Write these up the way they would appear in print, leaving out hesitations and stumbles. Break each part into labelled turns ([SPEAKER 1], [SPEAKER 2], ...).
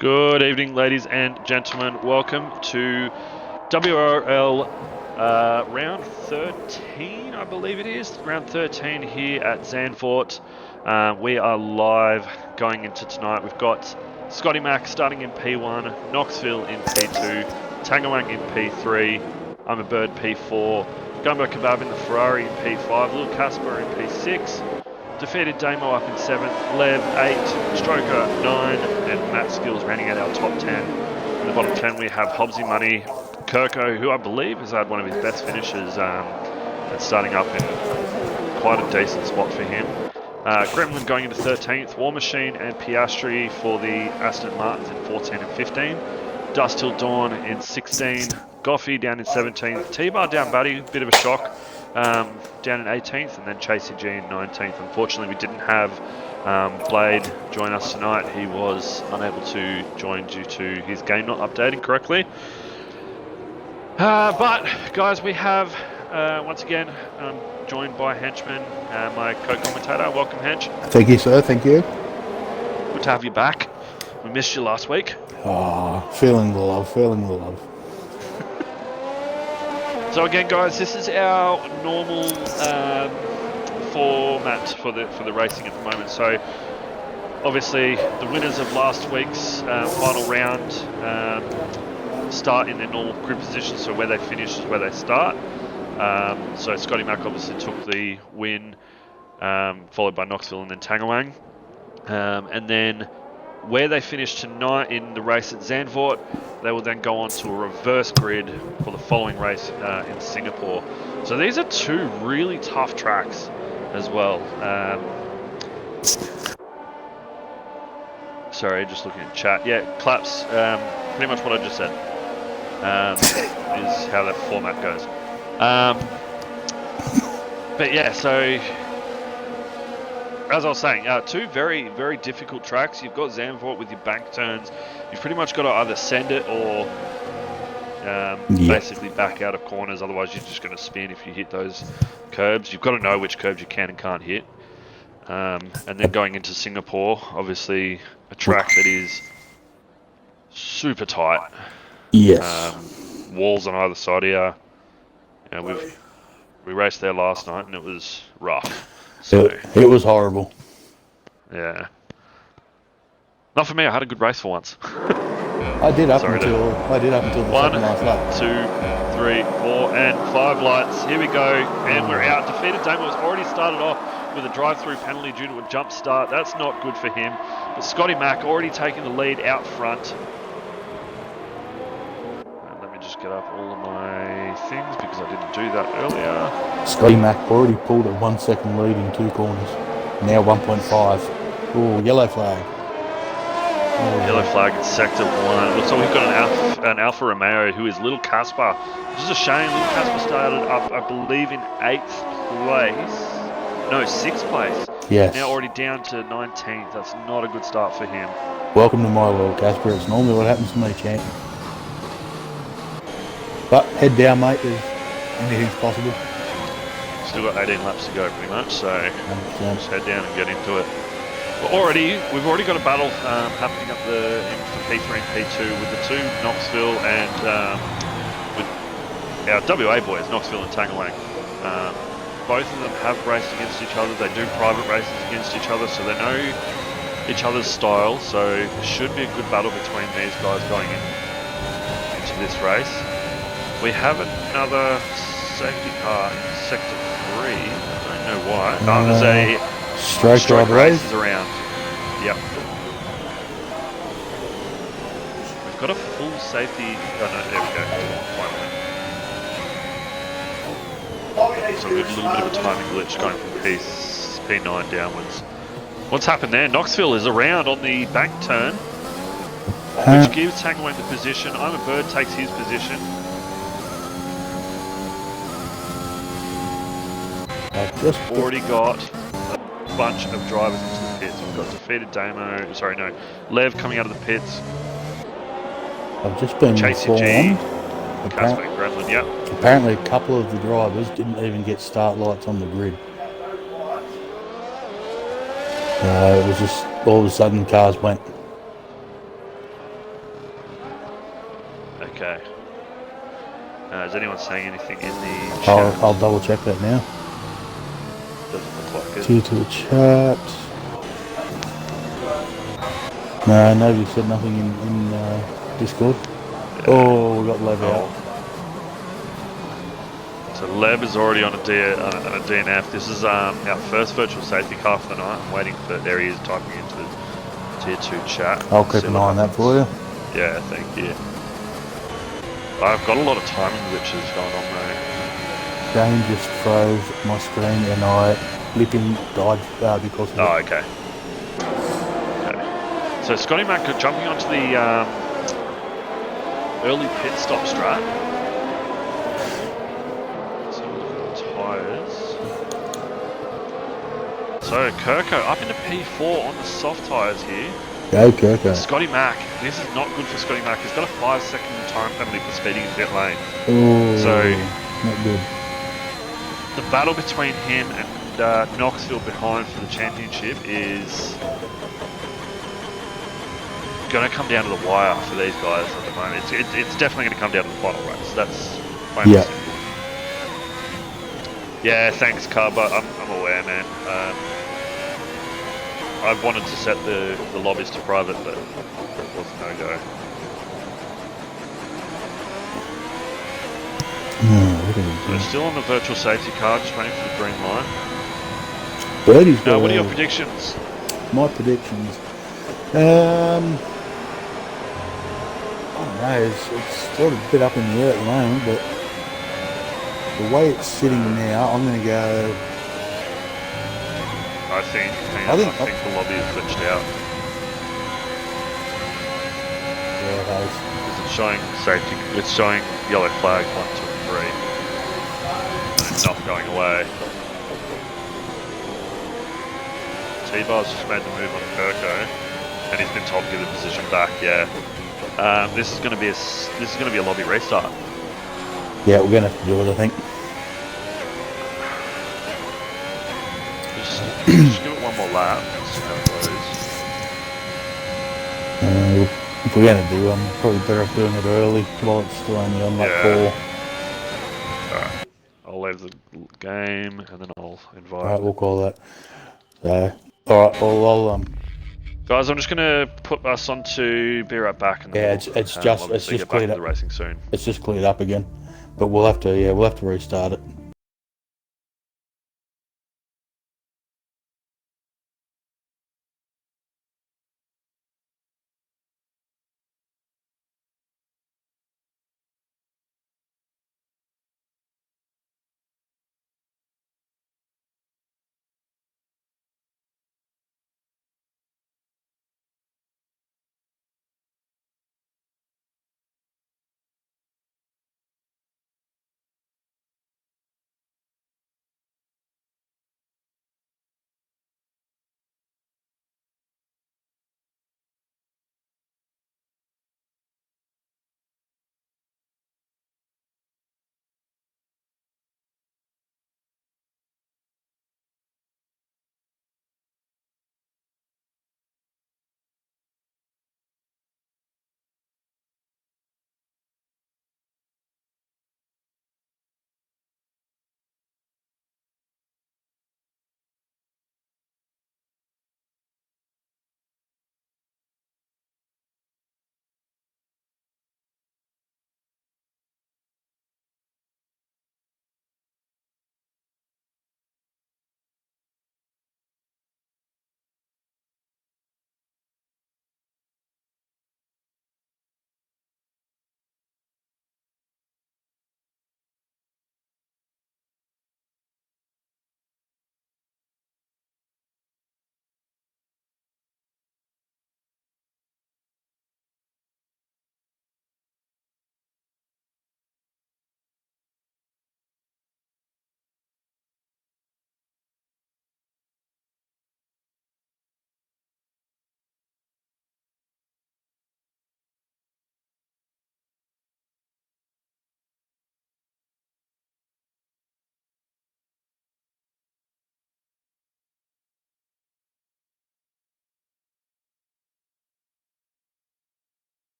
[SPEAKER 1] Good evening, ladies and gentlemen. Welcome to WRL round 13, I believe it is. Round 13 here at Zandvoort. We are live going into tonight. We've got Scotty Mack starting in P1, Knoxville in P2, Tangawang in P3, I'm a Bird P4, Gumbo Kebab in the Ferrari in P5, Little Casper in P6, defeated Damo up in 7th, Lev 8, Stroker 9, and Matt Skills rounding out our top 10. In the bottom 10 we have Hobbsy Money, Kirko, who I believe has had one of his best finishes and starting up in quite a decent spot for him. Gremlin going into 13th, War Machine and Piastri for the Aston Martins in 14 and 15, Dust Till Dawn in 16, Goffey down in 17th, T-Bar down Buddy, bit of a shock, down in 18th, and then Chasey G in 19th. Unfortunately, we didn't have Blade join us tonight. He was unable to join due to his game not updating correctly. But guys, we have once again joined by Henchman, my co-commentator. Welcome, Hench.
[SPEAKER 2] Thank you, sir. Thank you.
[SPEAKER 1] Good to have you back. We missed you last week.
[SPEAKER 2] Oh, feeling the love, feeling the love.
[SPEAKER 1] So again, guys, this is our normal format for the racing at the moment. So obviously, the winners of last week's final round start in their normal grid position. So where they finish is where they start. So Scotty Mack obviously took the win, followed by Knoxville and then Tangawang, and then where they finish tonight in the race at Zandvoort, they will then go on to a reverse grid for the following race in Singapore. So these are two really tough tracks as well. Sorry, just looking at chat. Yeah, claps. Pretty much what I just said is how that format goes. But yeah, so as I was saying, two very, very difficult tracks. You've got Zandvoort with your bank turns. You've pretty much got to either send it or basically back out of corners. Otherwise, you're just going to spin if you hit those curbs. You've got to know which curbs you can and can't hit. And then going into Singapore, obviously a track that is super tight.
[SPEAKER 2] Yes.
[SPEAKER 1] Walls on either side here. We raced there last night and it was rough. So,
[SPEAKER 2] it was horrible.
[SPEAKER 1] Yeah. Not for me. I had a good race for once.
[SPEAKER 2] I did up until the
[SPEAKER 1] 1,
[SPEAKER 2] second last lap.
[SPEAKER 1] 2, 3, 4, and 5 lights. Here we go, and we're out. Defeated Damo has already started off with a drive-through penalty due to a jump start. That's not good for him. But Scotty Mack already taking the lead out front. Let me just get up all of my things because I didn't do that earlier.
[SPEAKER 2] Scotty Mack already pulled a 1 second lead in 2 corners. Now 1.5. Oh, yellow flag.
[SPEAKER 1] Yellow flag in sector 1. Looks like we've got an Alfa Romeo who is Little Casper. Which is a shame. Little Casper started up, I believe, in 8th place. No, 6th place.
[SPEAKER 2] Yes.
[SPEAKER 1] Now already down to 19th. That's not a good start for him.
[SPEAKER 2] Welcome to my world, Casper. It's normally what happens to me, champ. But head down, mate. Anything's possible.
[SPEAKER 1] Still got 18 laps to go, pretty much. So just head down and get into it. Well, we've already got a battle happening up for P3 and P2 with the two Knoxville and with our WA boys, Knoxville and Tangawang. Both of them have raced against each other. They do private races against each other, so they know each other's style. So there should be a good battle between these guys going into this race. We have another safety car in sector 3. I don't know why. There's a stroke races around. Yep. We've got a full safety. Oh no, there we go. So we've got a little bit of a timing glitch going from P9 downwards. What's happened there? Knoxville is around on the bank turn, which gives Tangawang the position. I'm a Bird takes his position. We've already got a bunch of drivers into the pits. We've got defeated Damo, Lev coming out of the pits.
[SPEAKER 2] I've just been
[SPEAKER 1] Chasey G, Casper and Gremlin, yep.
[SPEAKER 2] Apparently a couple of the drivers didn't even get start lights on the grid. It was just all of a sudden cars went.
[SPEAKER 1] saying anything in the
[SPEAKER 2] I'll,
[SPEAKER 1] chat.
[SPEAKER 2] I'll double check that now.
[SPEAKER 1] Doesn't look like it.
[SPEAKER 2] Tier 2 chat. No, nobody said nothing in Discord.
[SPEAKER 1] Yeah.
[SPEAKER 2] Oh, we got Lev out.
[SPEAKER 1] Oh. So Leb is already on a DNF. This is our first virtual safety car for the night. I'm waiting for, there he is typing into the tier 2 chat.
[SPEAKER 2] I'll
[SPEAKER 1] Let's
[SPEAKER 2] keep
[SPEAKER 1] see
[SPEAKER 2] an
[SPEAKER 1] what
[SPEAKER 2] eye on that
[SPEAKER 1] happens.
[SPEAKER 2] for you.
[SPEAKER 1] Yeah, thank you. I've got a lot of timing glitches going on though.
[SPEAKER 2] Game just froze my screen and I flipping died because of
[SPEAKER 1] Oh,
[SPEAKER 2] it.
[SPEAKER 1] okay. Okay. So Scotty Mac jumping onto the early pit stop strat. So we'll look at the tyres. So Kirko up into P4 on the soft tyres here.
[SPEAKER 2] Go, Kirko.
[SPEAKER 1] Scotty Mac, this is not good for Scotty Mac. He's got a 5-second time penalty for speeding in pit lane.
[SPEAKER 2] Oh,
[SPEAKER 1] So
[SPEAKER 2] not good.
[SPEAKER 1] the battle between him and Knoxville behind for the championship is going to come down to the wire for these guys at the moment. It's definitely going to come down to the final race. That's plain and simple. Yeah, thanks, Cub. I'm aware, man. I wanted to set the lobbies to private, but it was no go. So still on the virtual safety car, just waiting for the green light.
[SPEAKER 2] Birdie's
[SPEAKER 1] Now, what are your predictions?
[SPEAKER 2] My predictions. I don't know. It's sort of a bit up in the air at the moment, but the way it's sitting now, I'm going to go.
[SPEAKER 1] I think the lobby is glitched out.
[SPEAKER 2] Yeah, it has.
[SPEAKER 1] Because it's showing safety. It's showing yellow flag 1, 2, and 3, and not going away. T-Bar's just made the move on Kirko, and he's been told to give the position back. Yeah, this is going to be a lobby restart.
[SPEAKER 2] Yeah, we're going to have to do it, I think.
[SPEAKER 1] Just give it one more lap and see how it goes.
[SPEAKER 2] If we're going to do one, probably better off doing it early while it's still only on lap 4.
[SPEAKER 1] Alright, I'll leave the game and then I'll invite.
[SPEAKER 2] Alright, we'll call that. So, alright, well, I'll
[SPEAKER 1] guys, I'm just going to put us onto be right back, and then
[SPEAKER 2] yeah,
[SPEAKER 1] we'll
[SPEAKER 2] it's just
[SPEAKER 1] obviously get back
[SPEAKER 2] cleared
[SPEAKER 1] to
[SPEAKER 2] up.
[SPEAKER 1] the racing soon.
[SPEAKER 2] It's just cleared up again, but we'll have to restart it.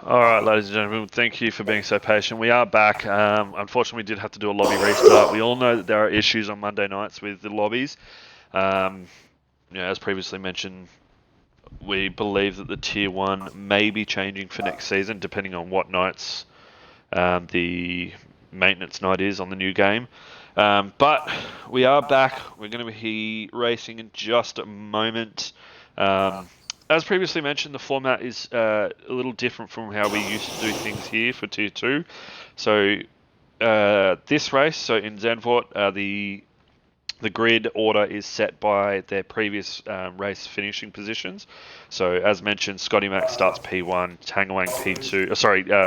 [SPEAKER 1] All right, ladies and gentlemen, thank you for being so patient. We are back. Unfortunately, we did have to do a lobby restart. We all know that there are issues on Monday nights with the lobbies. As previously mentioned, we believe that the Tier 1 may be changing for next season, depending on what nights the maintenance night is on the new game. But we are back. We're going to be racing in just a moment. As previously mentioned, the format is a little different from how we used to do things here for Tier 2. So this race, so in Zandvoort, the grid order is set by their previous race finishing positions. So as mentioned, Scotty Mac starts P1, Tangawang P2.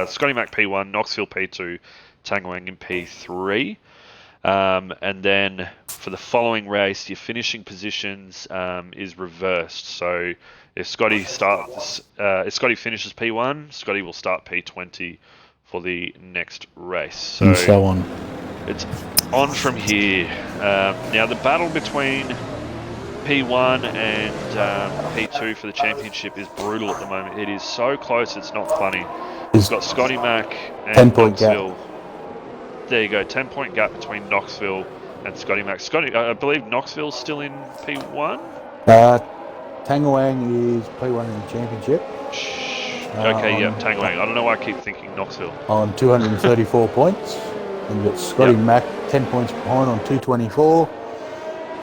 [SPEAKER 1] Scotty Mac P1, Knoxville P2, Tangawang in P3. And then for the following race, your finishing positions is reversed. So if Scotty finishes P1, Scotty will start P20 for the next race.
[SPEAKER 2] And so on.
[SPEAKER 1] It's on from here. Now the battle between P1 and P2 for the championship is brutal at the moment. It is so close, it's not funny. We've got Scotty Mac and
[SPEAKER 2] 10-point
[SPEAKER 1] Knoxville.
[SPEAKER 2] gap.
[SPEAKER 1] There you go, 10-point gap between Knoxville and Scotty Mac. I believe Knoxville's still in P1?
[SPEAKER 2] Tangawang is P1 in the championship.
[SPEAKER 1] Okay, yeah, Tangawang. I don't know why I keep thinking Knoxville.
[SPEAKER 2] On 234 points. And you've got Scotty Mac 10 points behind on 224.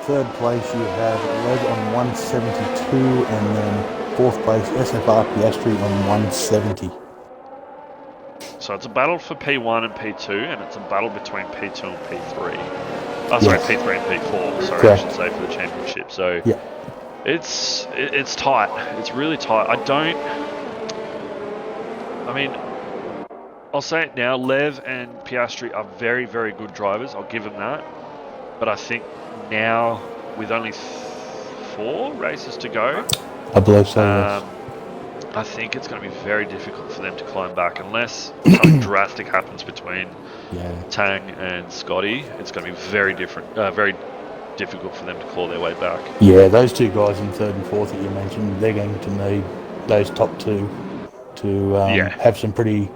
[SPEAKER 2] Third place you have Leg on 172, and then fourth place SFR Piastri on 170.
[SPEAKER 1] So it's a battle for P1 and P2, and it's a battle between P2 and P3. P3 and P4, sorry, correct. I should say, for the championship. So it's tight. It's really tight. I'll say it now, Lev and Piastri are very, very good drivers. I'll give them that. But I think now, with only 4 races to go,
[SPEAKER 2] I believe so, yes.
[SPEAKER 1] I think it's going to be very difficult for them to climb back. Unless something drastic happens between Tang and Scotty, it's going to be very difficult for them to claw their way back.
[SPEAKER 2] Yeah, those two guys in third and fourth that you mentioned, they're going to need those top two to have some pretty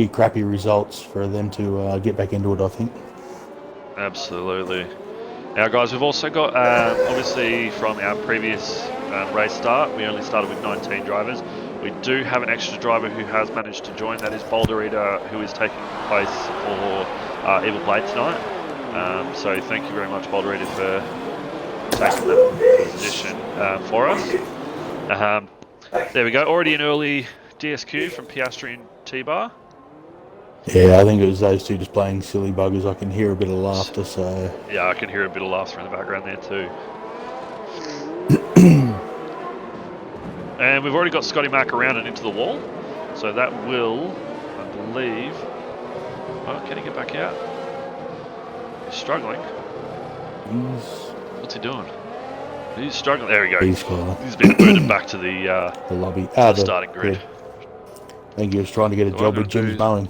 [SPEAKER 2] crappy results for them to get back into it, I think.
[SPEAKER 1] Absolutely. Now, guys, we've also got, obviously, from our previous race start, we only started with 19 drivers. We do have an extra driver who has managed to join. That is Boulder Eater, who is taking place for Evil Blade tonight. So thank you very much, Boulder Eater, for taking that position for us. There we go. Already an early DSQ from Piastri and T-Bar.
[SPEAKER 2] Yeah, I think it was those two just playing silly buggers. I can hear a bit of laughter, so...
[SPEAKER 1] Yeah, I can hear a bit of laughter in the background there too. And we've already got Scotty Mac around and into the wall. So that will, I believe... Oh, can he get back out? He's struggling. What's he doing? He's struggling. There we go. He's been booted back to the
[SPEAKER 2] lobby.
[SPEAKER 1] The starting grid.
[SPEAKER 2] I think he was trying to get a job with Jim's Boeing.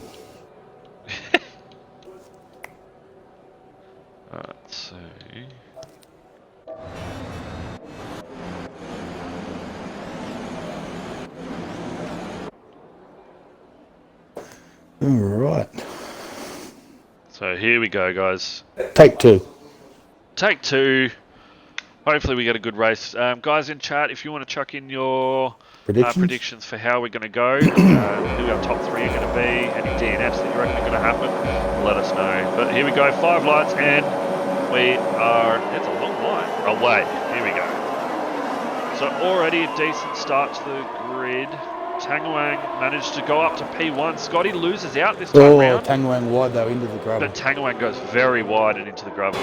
[SPEAKER 1] Let's see.
[SPEAKER 2] All right.
[SPEAKER 1] So here we go, guys.
[SPEAKER 2] Take two.
[SPEAKER 1] Hopefully we get a good race. Guys in chat, if you want to chuck in your predictions for how we're going to go, who our top 3 are going to be, any DNFs that you reckon are going to happen, let us know. But here we go, 5 lights, and it's a long line. Oh wait, here we go. So already a decent start to the grid. Tangawang managed to go up to P1. Scotty loses out this time round.
[SPEAKER 2] Tangawang wide though, into the gravel.
[SPEAKER 1] But Tangawang goes very wide and into the gravel,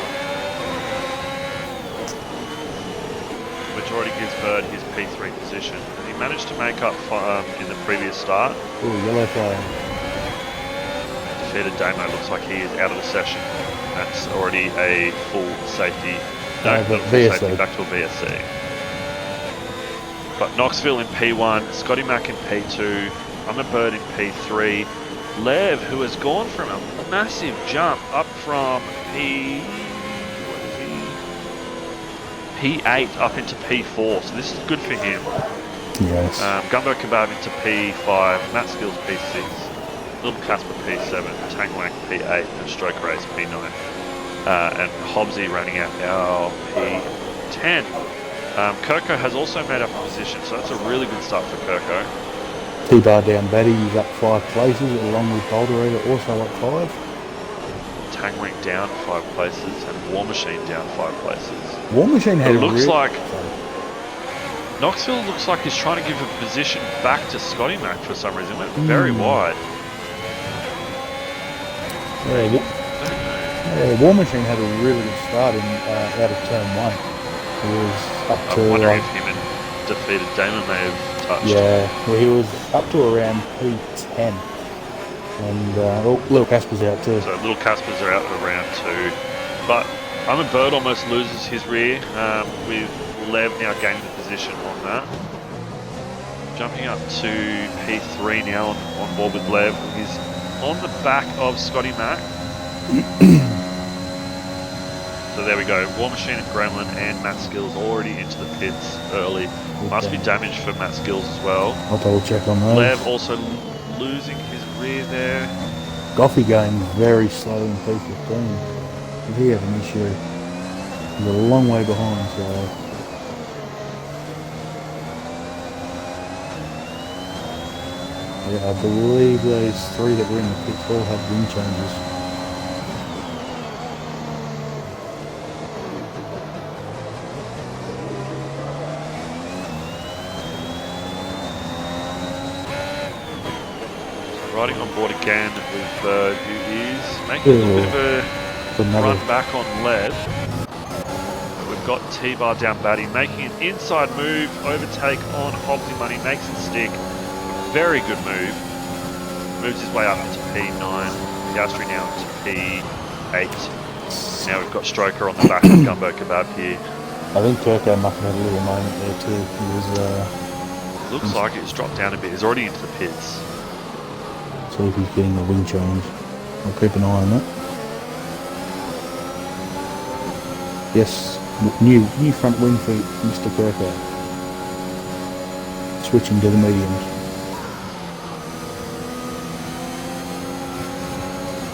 [SPEAKER 1] which already gives Bird his P3 position. And he managed to make up in the previous start.
[SPEAKER 2] Oh, yellow flag.
[SPEAKER 1] Defeated Damo, looks like he is out of the session. That's already a full safety. No, not a full safety, back to a VSC. But Knoxville in P1, Scotty Mac in P2, I'm a Bird in P3. Lev, who has gone from a massive jump up from P8 up into P4, so this is good for him.
[SPEAKER 2] Yes.
[SPEAKER 1] Gumbo Kebab into P5, Matt Skills P6, Little Casper P7, Tangwang P8, and Stroke Race P9. And Hobbsy running out now P10. Kirko has also made up a position, so that's a really good start for Kirko.
[SPEAKER 2] T-Bar down Batty, he's up 5 places, along with Boulder also up 5.
[SPEAKER 1] Tangwang down 5 places, and War Machine down 5 places.
[SPEAKER 2] War Machine had
[SPEAKER 1] Knoxville looks like he's trying to give a position back to Scotty Mac for some reason. Went very wide.
[SPEAKER 2] Yeah, War Machine had a really good start out of turn 1. He was up to...
[SPEAKER 1] I wonder if him and defeated Damon may have touched.
[SPEAKER 2] Yeah, well, he was up to around P10. And Little Casper's out too.
[SPEAKER 1] So Little Caspers are out for round 2. But I'm a Bird almost loses his rear with Lev now gaining the position on that. Jumping up to P3 now on board with Lev. He's on the back of Scotty Mac. So there we go. War Machine and Gremlin and Matt Skills already into the pits early. Must be damage for Matt Skills as well.
[SPEAKER 2] I'll double check on those.
[SPEAKER 1] Lev also losing his rear there.
[SPEAKER 2] Goffy going very slow in P15. Did he have an issue? He's a long way behind, so... Yeah, I believe those 3 that were in the pits all had wing changes.
[SPEAKER 1] Riding on board again with Bird, who is making a little bit of a run back on Lev. We've got T-Bar down Batty, making an inside move, overtake on Hobbsy Money, makes it stick. Very good move. Moves his way up into P9. Piastri now into P8. Now we've got Stroker on the back of Gumbo Kebab here.
[SPEAKER 2] I think Turco must have had a little moment there too. He was...
[SPEAKER 1] Looks like it's dropped down a bit. He's already into the pits.
[SPEAKER 2] See if he's getting a wing change. I'll keep an eye on that. Yes, new front wing for Mr. Kirko. Switching to the mediums.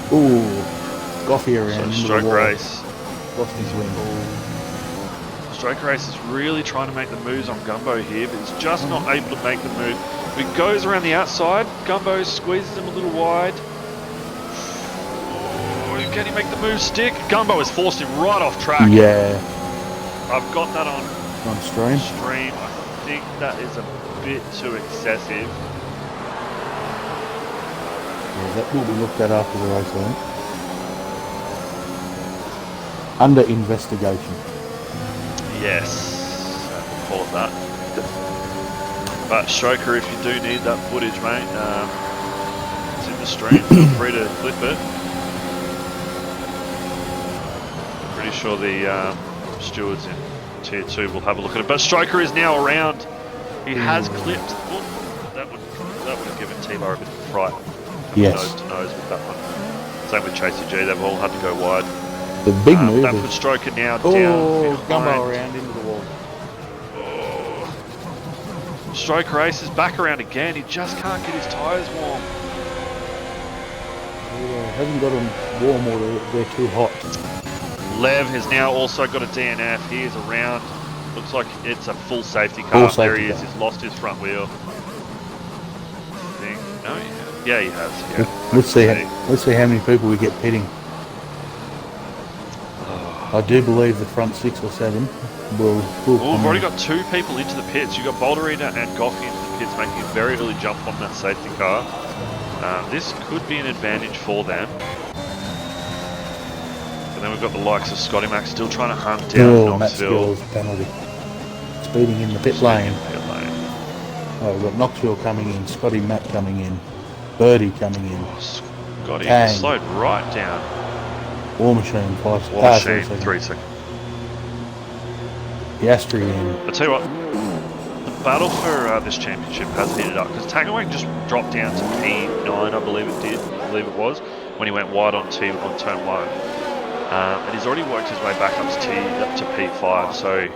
[SPEAKER 2] Ooh, Goffy around.
[SPEAKER 1] So Stroke Race.
[SPEAKER 2] Lost his wing.
[SPEAKER 1] Stroke Race is really trying to make the moves on Gumbo here, but he's just not able to make the move. He goes around the outside. Gumbo squeezes him a little wide. Oh, can he make the move stick? Gumbo has forced him right off track.
[SPEAKER 2] Yeah.
[SPEAKER 1] I've got that on
[SPEAKER 2] stream.
[SPEAKER 1] I think that is a bit too excessive.
[SPEAKER 2] Yeah, that will be looked at after the race, I think. Under investigation.
[SPEAKER 1] Yes, we'll call it that. But Stroker, if you do need that footage, mate, it's in the stream. Feel free to clip it. Pretty sure the stewards in Tier 2 will have a look at it. But Stroker is now around. He has clipped. Oh, that would have given T-Bar a bit of a fright.
[SPEAKER 2] Yes.
[SPEAKER 1] Nose to nose with that one. Same with Tracy G. They've all had to go wide.
[SPEAKER 2] The big move.
[SPEAKER 1] That puts Stroker now down.
[SPEAKER 2] Oh, Gumbo around into the wall.
[SPEAKER 1] Stroke Race is back around again. He just can't get his tyres warm.
[SPEAKER 2] Yeah, hasn't got them warm or they're too hot.
[SPEAKER 1] Lev has now also got a DNF. He is around. Looks like it's a full safety car. There he is. He's lost his front wheel. No, yeah, he has. Yeah.
[SPEAKER 2] Let's see how many people we get pitting. I do believe the front 6 or 7 will
[SPEAKER 1] we've already got 2 people into the pits. You've got Boulderita and Goffy into the pits, making a very early jump on that safety car. This could be an advantage for them. And then we've got the likes of Scotty Mac still trying to hunt down Knoxville.
[SPEAKER 2] Matt Skills penalty. Speeding in the pit lane. Oh, we've got Knoxville coming in, Scotty Mac coming in, Birdie coming in.
[SPEAKER 1] Scotty slowed right down.
[SPEAKER 2] War Machine 5
[SPEAKER 1] War Machine 3 seconds.
[SPEAKER 2] Piastri in.
[SPEAKER 1] I'll tell you what, the battle for this championship has heated up because Tangawang just dropped down to P9, I believe it was, when he went wide on turn 1. And he's already worked his way back up to P5, so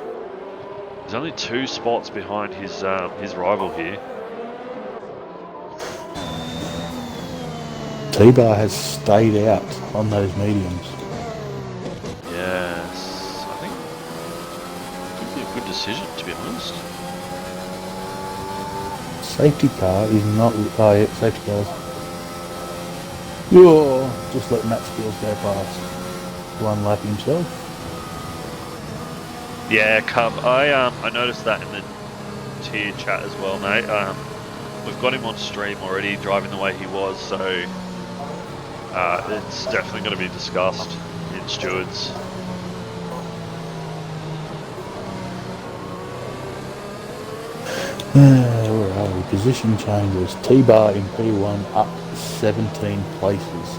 [SPEAKER 1] He's only 2 spots behind his rival here.
[SPEAKER 2] T-Bar has stayed out on those mediums.
[SPEAKER 1] Yes, I think it could be a good decision, to be honest.
[SPEAKER 2] Safety car is not... Oh, yeah, safety cars. Oh, just let Matt Skills go past. One lap himself.
[SPEAKER 1] Yeah, Cub. I noticed that in the tier chat as well, mate. We've got him on stream already, driving the way he was, so it's definitely going to be discussed in stewards.
[SPEAKER 2] Where are we? Position changes. T-Bar in P1 up 17 places.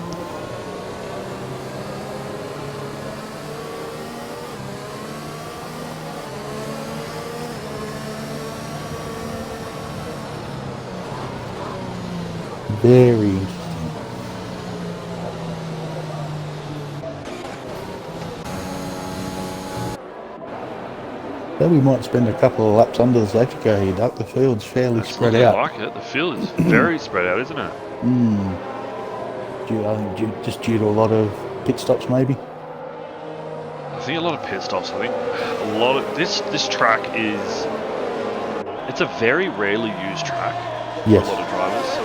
[SPEAKER 2] Very interesting. So we might spend a couple of laps under the safety car here, Duck. The field's fairly spread out.
[SPEAKER 1] I like it. The field is very spread out, isn't it?
[SPEAKER 2] I think just due to a lot of pit stops, maybe.
[SPEAKER 1] I think a lot of pit stops. I think a lot of this track is. It's a very rarely used track for a lot of drivers.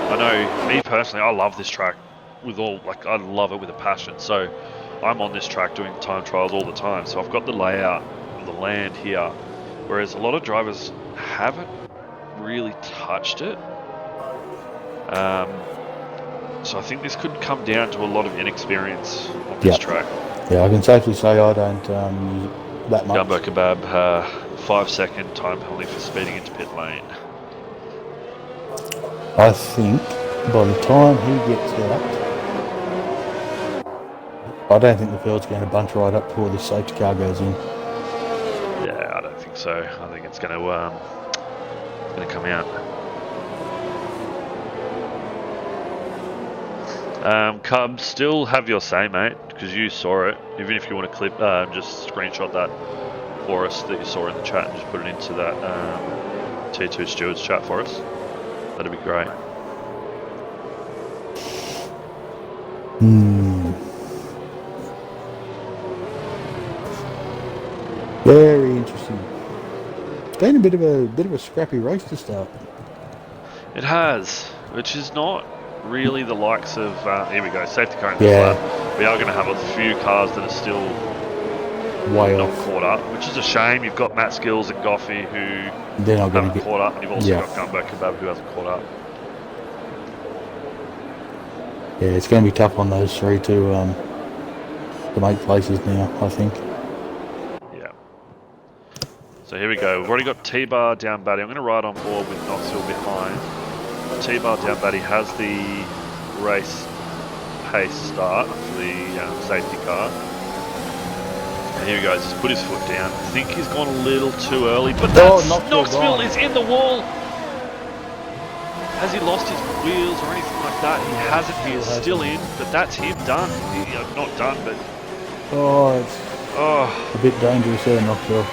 [SPEAKER 1] I know me personally, I love this track I love it with a passion. So I'm on this track doing time trials all the time. So I've got the layout of the land here, whereas a lot of drivers haven't really touched it. So I think this could come down to a lot of inexperience on this track.
[SPEAKER 2] Yeah, I can safely say I don't use it that much.
[SPEAKER 1] Gumbo Kebab, 5-second time penalty for speeding into pit lane.
[SPEAKER 2] I think by the time he gets out, I don't think the field's going to bunch right up before the safety car goes in.
[SPEAKER 1] Yeah, I don't think so. I think it's going to come out. Cub, still have your say, mate, because you saw it. Even if you want to clip, just screenshot that for us that you saw in the chat and just put it into that T2 Stewards chat for us. That'd be great.
[SPEAKER 2] Very interesting. It's been a bit of a scrappy race to start.
[SPEAKER 1] It has, which is not really the likes of. Here we go, safety car in the lap. We are going to have a few cars that are still
[SPEAKER 2] way
[SPEAKER 1] not
[SPEAKER 2] off.
[SPEAKER 1] Caught up, which is a shame. You've got Matt Skills and Goffey who
[SPEAKER 2] They're not
[SPEAKER 1] haven't caught up, and you've also got Gumbo Kebab who hasn't caught up.
[SPEAKER 2] Yeah, it's going to be tough on those three to make places now, I think.
[SPEAKER 1] Yeah. So here we go. We've already got T-Bar down Batty. I'm going to ride on board with Knoxville behind. T-Bar down Batty has the race pace start for the safety car. And here he goes. He's put his foot down. I think he's gone a little too early, but Knoxville is in the wall. Has he lost his wheels or anything like that? He hasn't. He is still in, but that's him done. Not done, but...
[SPEAKER 2] It's a bit dangerous there, Knoxville.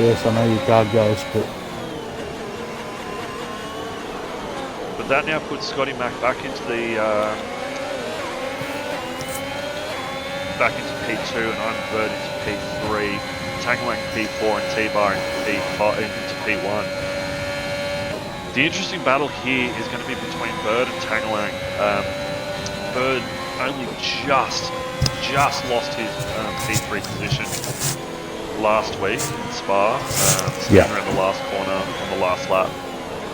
[SPEAKER 2] Yes, I know your car goes, but
[SPEAKER 1] that now puts Scotty Mack back into the P2 and I'm Bird into P3, Tangwang P4 and T-Bar into P1. The interesting battle here is going to be between Bird and Tangwang. Bird only just lost his P3 position last week in Spa, around the last corner on the last lap,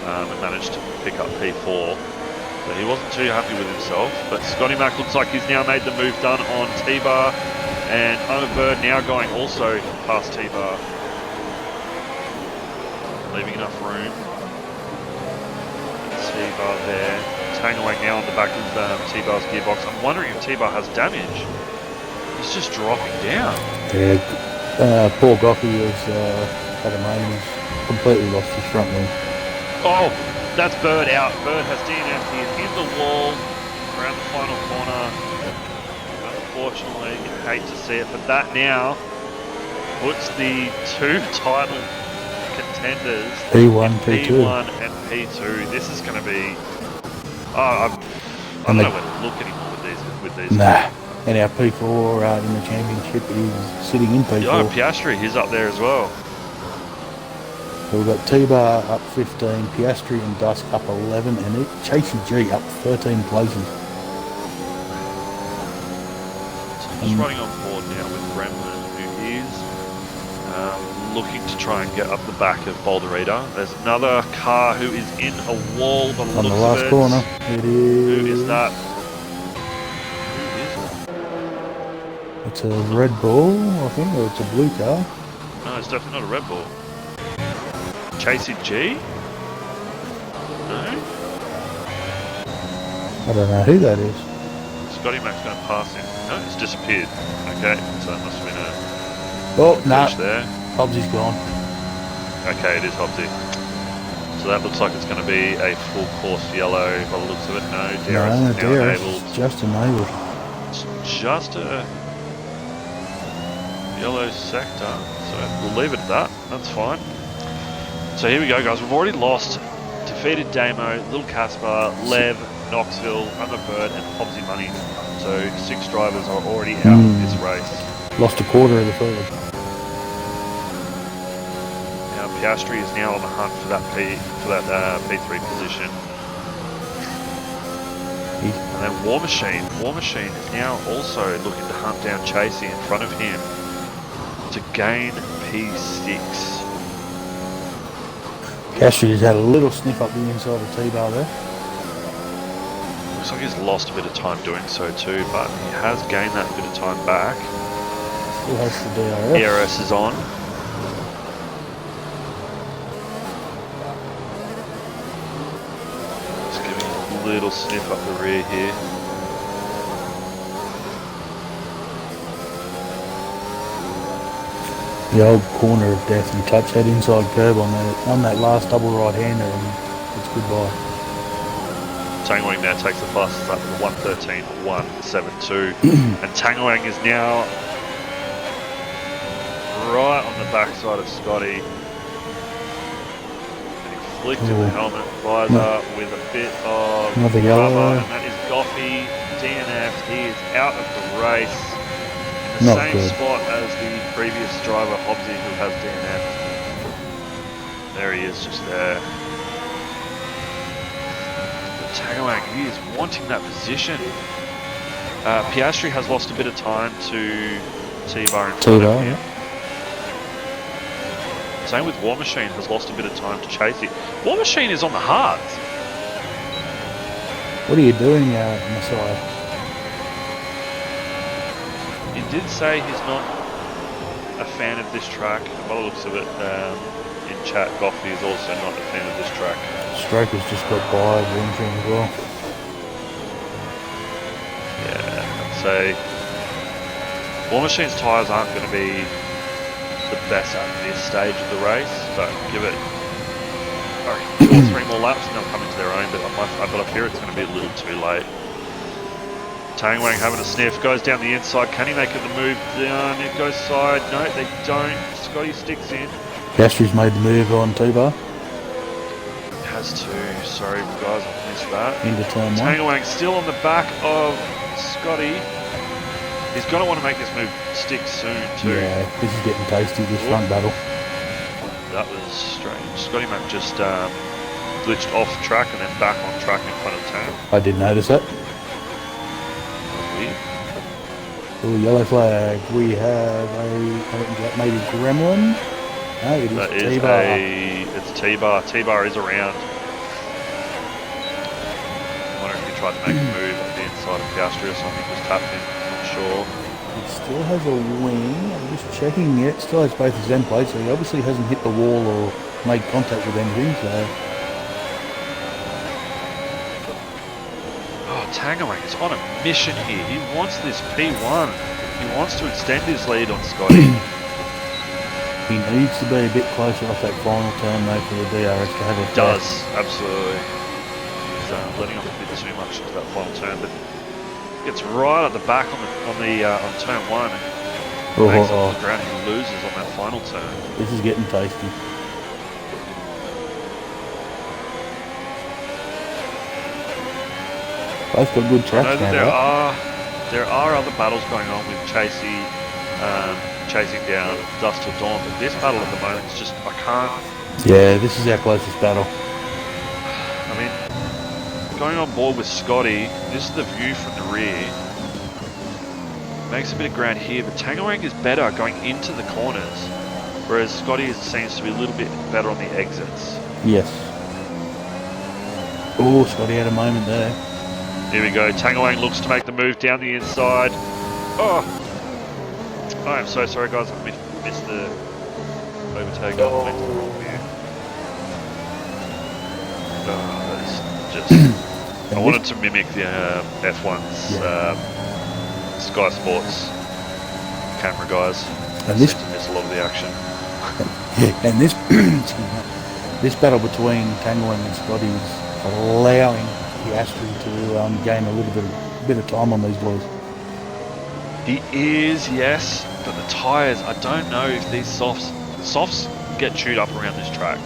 [SPEAKER 1] and managed to pick up P4. So he wasn't too happy with himself, but Scotty Mack looks like he's now made the move done on T-Bar, and Owen Bird now going also past T-Bar, leaving enough room. T-Bar there, Tangwang now on the back of T-Bar's gearbox. I'm wondering if T-Bar has damage. He's just dropping down.
[SPEAKER 2] Yeah, poor Goffey has had a moment. He's completely lost his front wing.
[SPEAKER 1] Oh, that's Bird out. Bird has DNF. He is in the wall around the final corner. Unfortunately, you hate to see it, but that now puts the two title contenders
[SPEAKER 2] P1,
[SPEAKER 1] in
[SPEAKER 2] P2.
[SPEAKER 1] P1 and P2. This is going to be. I don't know where to look anymore with these.
[SPEAKER 2] Nah. And our P4 in the championship is sitting in P4.
[SPEAKER 1] Yeah, Piastri, he's up there as well.
[SPEAKER 2] So we've got T-Bar up 15, Piastri and Dusk up 11, and Chasey G up 13 places.
[SPEAKER 1] So I'm just running on board now with Gremlin, who is looking to try and get up the back of Boulderita. There's another car who is in a wall by the
[SPEAKER 2] On
[SPEAKER 1] looks
[SPEAKER 2] the last
[SPEAKER 1] of it.
[SPEAKER 2] corner, it is...
[SPEAKER 1] Who is that?
[SPEAKER 2] It's a Red Bull, I think, or it's a blue car.
[SPEAKER 1] No, it's definitely not a Red Bull. Chasey G? No?
[SPEAKER 2] I don't know who that is.
[SPEAKER 1] Scotty Mac's going to pass him. No, it's disappeared. Okay, so it must have been a
[SPEAKER 2] Oh, no.
[SPEAKER 1] there.
[SPEAKER 2] Hobbsy's gone.
[SPEAKER 1] Okay, it is Hobbsy. So that looks like it's going to be a full course yellow by the looks of it. No, DRS is now enabled.
[SPEAKER 2] It's just enabled.
[SPEAKER 1] It's just a yellow sector, so we'll leave it at that. That's fine. So here we go, guys. We've already lost. Defeated Damo, Little Caspar, Lev, Knoxville, Bird, and Hobbsy Money. So 6 drivers are already out of this race.
[SPEAKER 2] Lost a quarter of the field.
[SPEAKER 1] Now Piastri is now on the hunt for that P3 position. And then War Machine is now also looking to hunt down Chasey in front of him to gain P6.
[SPEAKER 2] Piastri's had a little sniff up the inside of T-Bar there.
[SPEAKER 1] Looks like he's lost a bit of time doing so too, but he has gained that bit of time back.
[SPEAKER 2] Still has the DRS.
[SPEAKER 1] DRS is on. Just giving a little sniff up the rear here.
[SPEAKER 2] The old corner of death. You touch that inside curb on that last double right-hander and it's goodbye.
[SPEAKER 1] Tangoang now takes the fastest up to 1:13.172. And Tangoang is now right on the backside of Scotty. And he flicked in the helmet visor with a bit of
[SPEAKER 2] another yellow,
[SPEAKER 1] rubber, and that is Goffey, DNF. He is out of the race. The
[SPEAKER 2] Not
[SPEAKER 1] same
[SPEAKER 2] good.
[SPEAKER 1] spot as the previous driver, Hobbsy, who has DNF. There he is, just there. Tangoang, he is wanting that position. Piastri has lost a bit of time to T-Bar in front of him.
[SPEAKER 2] Yeah.
[SPEAKER 1] Same with War Machine, has lost a bit of time to Chasey. War Machine is on the hards.
[SPEAKER 2] What are you doing, Messiah?
[SPEAKER 1] He did say he's not a fan of this track, and by the looks of it, in chat, Goffey is also not a fan of this track.
[SPEAKER 2] Stroker's just got by Warmsheen as well.
[SPEAKER 1] Yeah, I'd say War Machine's tyres aren't going to be the best at this stage of the race, but give it 2 or 3 more laps and they'll come into their own, but I've got a fear it's going to be a little too late. Tangoang having a sniff, goes down the inside. Can he make it the move down? It goes side. No, they don't. Scotty sticks in.
[SPEAKER 2] Piastri's made the move on T-Bar.
[SPEAKER 1] Has to. Sorry, guys, I missed that.
[SPEAKER 2] Into turn 1.
[SPEAKER 1] Tangoang still on the back of Scotty. He's going to want to make this move stick soon, too.
[SPEAKER 2] Yeah, this is getting tasty, this front battle.
[SPEAKER 1] That was strange. Scotty Mac just glitched off track and then back on track in front of the turn.
[SPEAKER 2] I did notice that.
[SPEAKER 1] Weird.
[SPEAKER 2] Oh, yellow flag. We have maybe Gremlin. No, it
[SPEAKER 1] That
[SPEAKER 2] is
[SPEAKER 1] is
[SPEAKER 2] T-Bar.
[SPEAKER 1] it's T-Bar. T-Bar is around. I wonder if he tried to make a move at the inside of Piastri or something, was tapped in. Not sure.
[SPEAKER 2] It still has a wing. I'm just checking it. Still has both his end plates, so he obviously hasn't hit the wall or made contact with anything. So
[SPEAKER 1] Tangoang is on a mission here. He wants this P1. He wants to extend his lead on Scotty.
[SPEAKER 2] he needs to be a bit closer off that final turn though for the DRS to have a
[SPEAKER 1] Does, absolutely. He's letting off a bit too much into that final turn, but gets right at the back on turn 1. Makes up
[SPEAKER 2] Oh,
[SPEAKER 1] the ground he loses on that final turn.
[SPEAKER 2] this is getting tasty. Both got good
[SPEAKER 1] I
[SPEAKER 2] tracks
[SPEAKER 1] know that
[SPEAKER 2] now,
[SPEAKER 1] there are other battles going on with Chasey chasing down Dust Till Dawn, but this battle at the moment is just, I can't.
[SPEAKER 2] Yeah, this is our closest battle.
[SPEAKER 1] I mean, going on board with Scotty, this is the view from the rear. Makes a bit of ground here, but Tangerang is better going into the corners, whereas Scotty seems to be a little bit better on the exits.
[SPEAKER 2] Yes. Oh, Scotty had a moment there.
[SPEAKER 1] Here we go. Tangerang looks to make the move down the inside. Oh, I am so sorry, guys. I missed the overtake. I went to the wrong view. That is just. I wanted to mimic the F1's Sky Sports camera guys.
[SPEAKER 2] And this
[SPEAKER 1] seem to miss a lot of the action.
[SPEAKER 2] and this battle between Tangerang and Scotty is allowing Piastri to gain a little bit of time on these boys.
[SPEAKER 1] He is, yes, but the tyres, I don't know if these softs get chewed up around this track.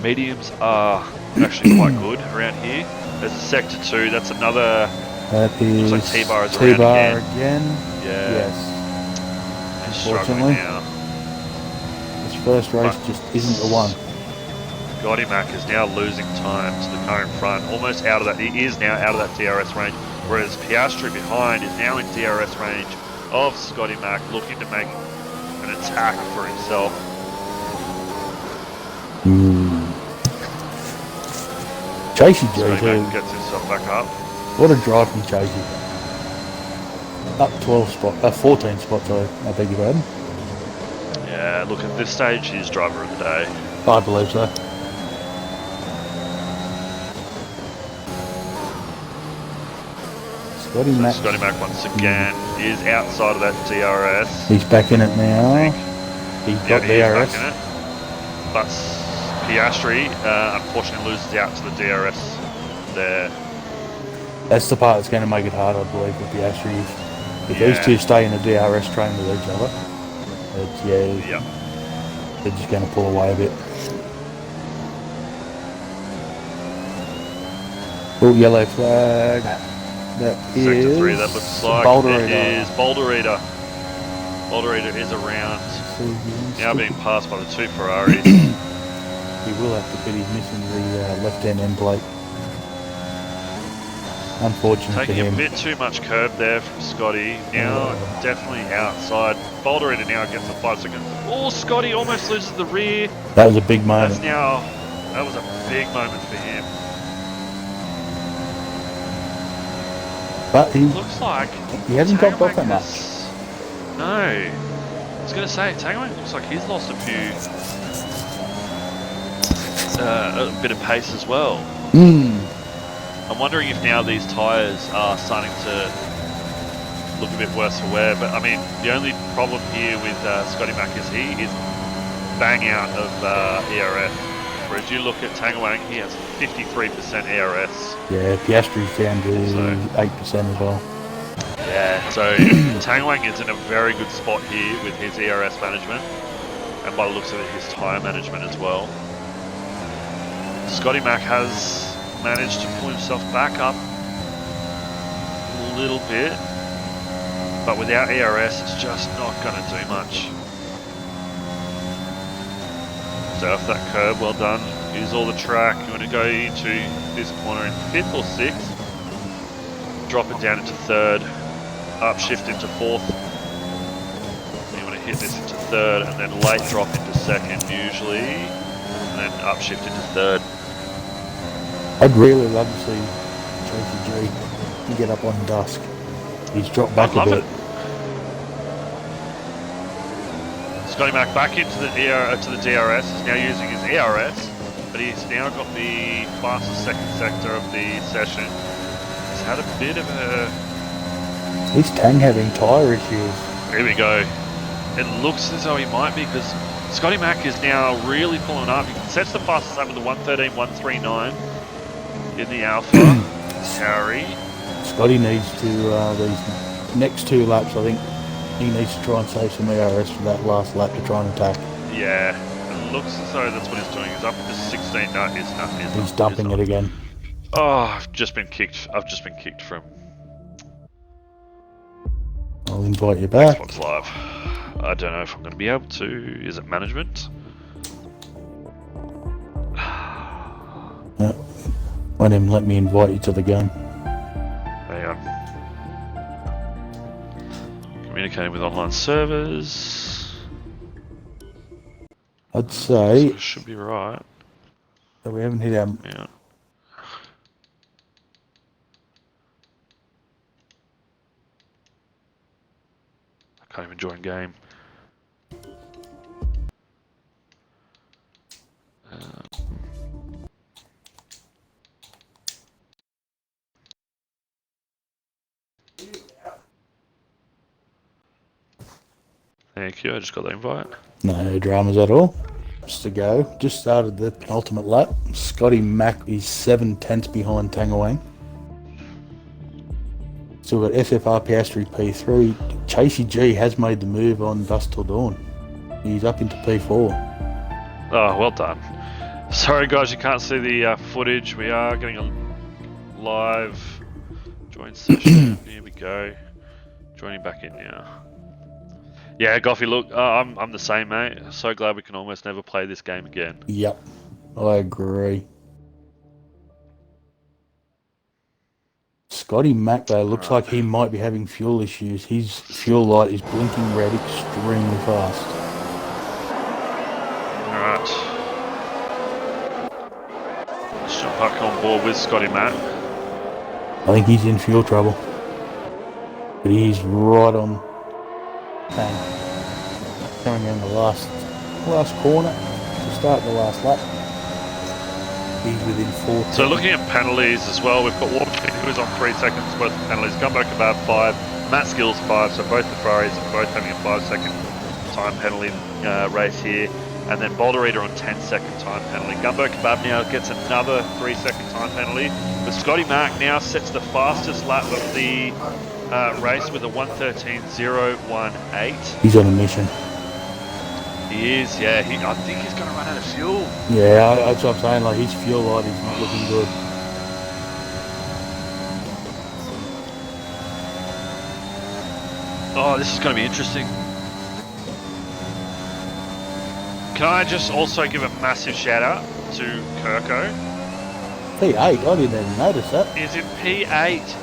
[SPEAKER 1] Mediums are actually quite good around here. There's a sector 2, that's another.
[SPEAKER 2] That is
[SPEAKER 1] looks like T-bar is
[SPEAKER 2] T-bar
[SPEAKER 1] around
[SPEAKER 2] again.
[SPEAKER 1] Yeah.
[SPEAKER 2] Yes.
[SPEAKER 1] He's struggling
[SPEAKER 2] Unfortunately,
[SPEAKER 1] now.
[SPEAKER 2] this first race just isn't the one.
[SPEAKER 1] Scotty Mac is now losing time to the car in front, almost out of that. He is now out of that DRS range, whereas Piastri behind is now in DRS range of Scotty Mac, looking to make an attack for himself.
[SPEAKER 2] Chasey G
[SPEAKER 1] Scotty
[SPEAKER 2] too.
[SPEAKER 1] Mac gets himself back up.
[SPEAKER 2] What a drive from Chasey. Up 14 spots, I beg your pardon.
[SPEAKER 1] Yeah, look, at this stage, he's driver of the day.
[SPEAKER 2] I believe so. Scotty Mac.
[SPEAKER 1] Scotty Mac once again is outside of that DRS.
[SPEAKER 2] He's back in it now. He's got
[SPEAKER 1] He is
[SPEAKER 2] DRS.
[SPEAKER 1] back in it. But Piastri unfortunately loses out to the DRS there.
[SPEAKER 2] That's the part that's going to make it hard, I believe, with Piastri. If these two stay in a DRS train with each other, they're just going to pull away a bit. Oh, yellow flag. That
[SPEAKER 1] Sector
[SPEAKER 2] is
[SPEAKER 1] 3, that looks like
[SPEAKER 2] Boulder
[SPEAKER 1] it
[SPEAKER 2] Eater.
[SPEAKER 1] is Boulder Eater. Boulder Eater is around, now being passed by the two Ferraris.
[SPEAKER 2] He will have to fit. He's missing the left-hand end plate. Unfortunate
[SPEAKER 1] Taking
[SPEAKER 2] for him.
[SPEAKER 1] a bit too much curb there from Scotty. Now definitely outside. Boulder Eater now gets a 5 second. Oh, Scotty almost loses the rear.
[SPEAKER 2] That was a big moment.
[SPEAKER 1] That was a big moment for him.
[SPEAKER 2] But he
[SPEAKER 1] Looks like
[SPEAKER 2] he hasn't dropped off that much.
[SPEAKER 1] No. I was going to say, Tangerang looks like he's lost a bit of pace as well. I'm wondering if now these tyres are starting to look a bit worse for wear. But I mean, the only problem here with Scotty Mac is he is bang out of ERS. Whereas you look at Tangerang, he has 53% ERS.
[SPEAKER 2] Yeah, Piastri's down to 8% as well.
[SPEAKER 1] Yeah, so Tangerang is in a very good spot here with his ERS management, and by the looks of it, his tyre management as well. Scotty Mac has managed to pull himself back up a little bit, but without ERS, it's just not going to do much. So off that curb, well done. Use all the track. You want to go into this corner in 5th or 6th, drop it down into 3rd, upshift into 4th. You want to hit this into 3rd, and then late drop into 2nd usually, and then upshift into 3rd.
[SPEAKER 2] I'd really love to see Chasey G get up on dusk. He's dropped back a bit.
[SPEAKER 1] Scotty Mac back into the to the DRS. He's now using his ERS, but he's now got the fastest second sector of the session. He's had a bit of a...
[SPEAKER 2] Is Tang having tyre issues?
[SPEAKER 1] Here we go. It looks as though he might be, because Scotty Mac is now really pulling up. He sets the fastest lap with the 1:13, 1:39 in the Alpha. Harry.
[SPEAKER 2] Scotty needs to, these next 2 laps, I think, He needs to try and save some ERS for that last lap to try and attack.
[SPEAKER 1] Yeah, it looks as though that's what he's doing. He's up to 16. No, he's not.
[SPEAKER 2] He's dumping it again.
[SPEAKER 1] Oh, I've just been kicked. I've just been kicked from
[SPEAKER 2] I'll invite you back.
[SPEAKER 1] Xbox Live. I don't know if I'm going to be able to. Is it management?
[SPEAKER 2] No. Won't even let me invite you to the game.
[SPEAKER 1] Hang on. Communicating with online servers.
[SPEAKER 2] I'd say...
[SPEAKER 1] So it should be right.
[SPEAKER 2] So we haven't hit our...
[SPEAKER 1] Yeah. I can't even join game. Thank you, I just got the invite.
[SPEAKER 2] No dramas at all. Just to go. Just started the penultimate lap. Scotty Mack is 7/10 behind Tangawang. Still got FFR Piastri P3. Chasey G has made the move on Dust Till Dawn. He's up into P4.
[SPEAKER 1] Oh, well done. Sorry guys, you can't see the footage. We are getting a live join session. Here we go. Joining back in now. Yeah, Goffy, look, I'm the same, mate. So glad we can almost never play this game again.
[SPEAKER 2] Yep, I agree. Scotty Mack, though, looks like he might be having fuel issues. His fuel light is blinking red extremely fast.
[SPEAKER 1] Alright. Let's jump back on board with Scotty Mack.
[SPEAKER 2] I think he's in fuel trouble. But he's right on bang. Coming in the last corner to start the last lap. He's within 4.
[SPEAKER 1] So looking at penalties as well, we've got Walker who is on 3 seconds, both the penalties. Gumbo Kebab 5, Matt Skills 5, so both the Ferraris are both having a 5-second time penalty race here. And then Boulder Eater on 10-second time penalty. Gumbo Kebab now gets another 3-second time penalty. But Scotty Mack now sets the fastest lap of the race with a 1:13.018.
[SPEAKER 2] He's on a mission.
[SPEAKER 1] He is, yeah. I think he's going to run out of fuel.
[SPEAKER 2] Yeah, that's what I'm saying. Like, his fuel light is not looking good.
[SPEAKER 1] Oh, this is going to be interesting. Can I just also give a massive shout out to Kirko?
[SPEAKER 2] P8, I didn't even notice that.
[SPEAKER 1] Is in P8.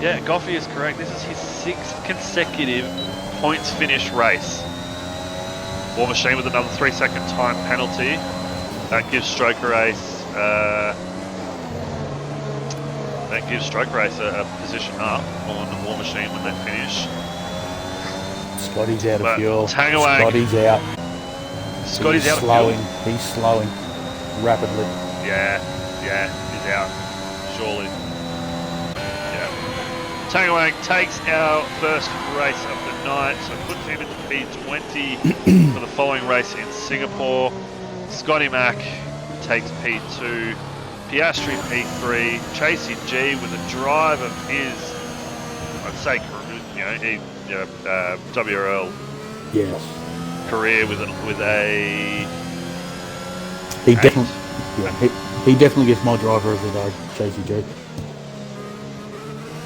[SPEAKER 1] Yeah, Goffey is correct. This is his 6th consecutive points finish race. War Machine with another 3-second time penalty. That gives Stroker Race a position up on War Machine when they finish.
[SPEAKER 2] Scotty's out of fuel.
[SPEAKER 1] Tangawang.
[SPEAKER 2] Scotty's out.
[SPEAKER 1] Scotty's out
[SPEAKER 2] slowing.
[SPEAKER 1] of fuel.
[SPEAKER 2] He's slowing rapidly.
[SPEAKER 1] Yeah, he's out. Surely. Yeah. Tangawang takes our first race of the night, so it puts him into P20 for the following race in Singapore. Scotty Mack takes P2, Piastri P3, Chasey G with a drive of his, I'd say, WRL
[SPEAKER 2] Yes.
[SPEAKER 1] career with a
[SPEAKER 2] He definitely, he definitely gets my driver of the day, Chasey G.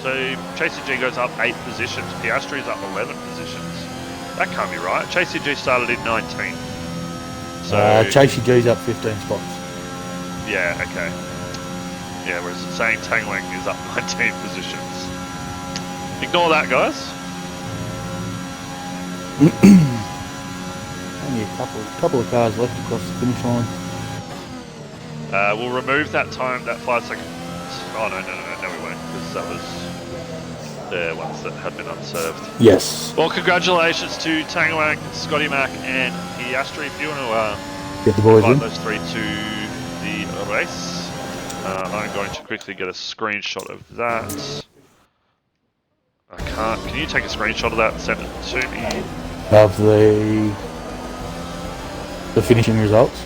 [SPEAKER 1] So Chasey G goes up 8 positions, Piastri's up 11 positions. That can't be right. Chasey G started in 19. So
[SPEAKER 2] Chasey G's up 15 spots.
[SPEAKER 1] yeah, okay. Yeah, whereas it's saying Tangwang is up 19 positions. Ignore that, guys.
[SPEAKER 2] Only a couple of cars left across the finish line.
[SPEAKER 1] We'll remove that time, that 5 seconds. Oh no, we won't, because that was the ones that had been unserved.
[SPEAKER 2] Yes.
[SPEAKER 1] Well, congratulations to Tangawang, Scotty Mack, and Piastri. If you want to
[SPEAKER 2] Get the boys in.
[SPEAKER 1] invite those 3 to the race, I'm going to quickly get a screenshot of that. I can't. Can you take a screenshot of that and send it to me?
[SPEAKER 2] Of the finishing results.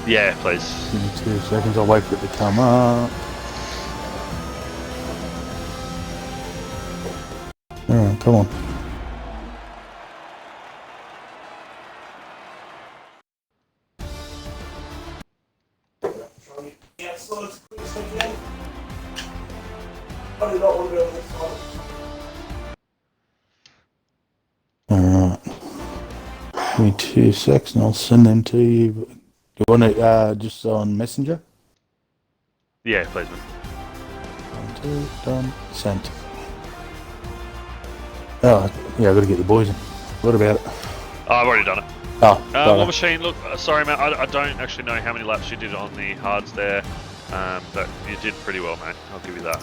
[SPEAKER 1] Yeah, please.
[SPEAKER 2] Give me 2 seconds, I'll wait for it to come up. Alright. Come on. Alright. Give me 2 secs and I'll send them to you. You want it just on Messenger?
[SPEAKER 1] Yeah, please, man.
[SPEAKER 2] 1, 2, done, sent. Oh, yeah, I've got to get the boys in. What about it?
[SPEAKER 1] Oh, I've already done it.
[SPEAKER 2] Oh,
[SPEAKER 1] War Machine, look, sorry, man, I don't actually know how many laps you did on the hards there, but you did pretty well, mate. I'll give you that.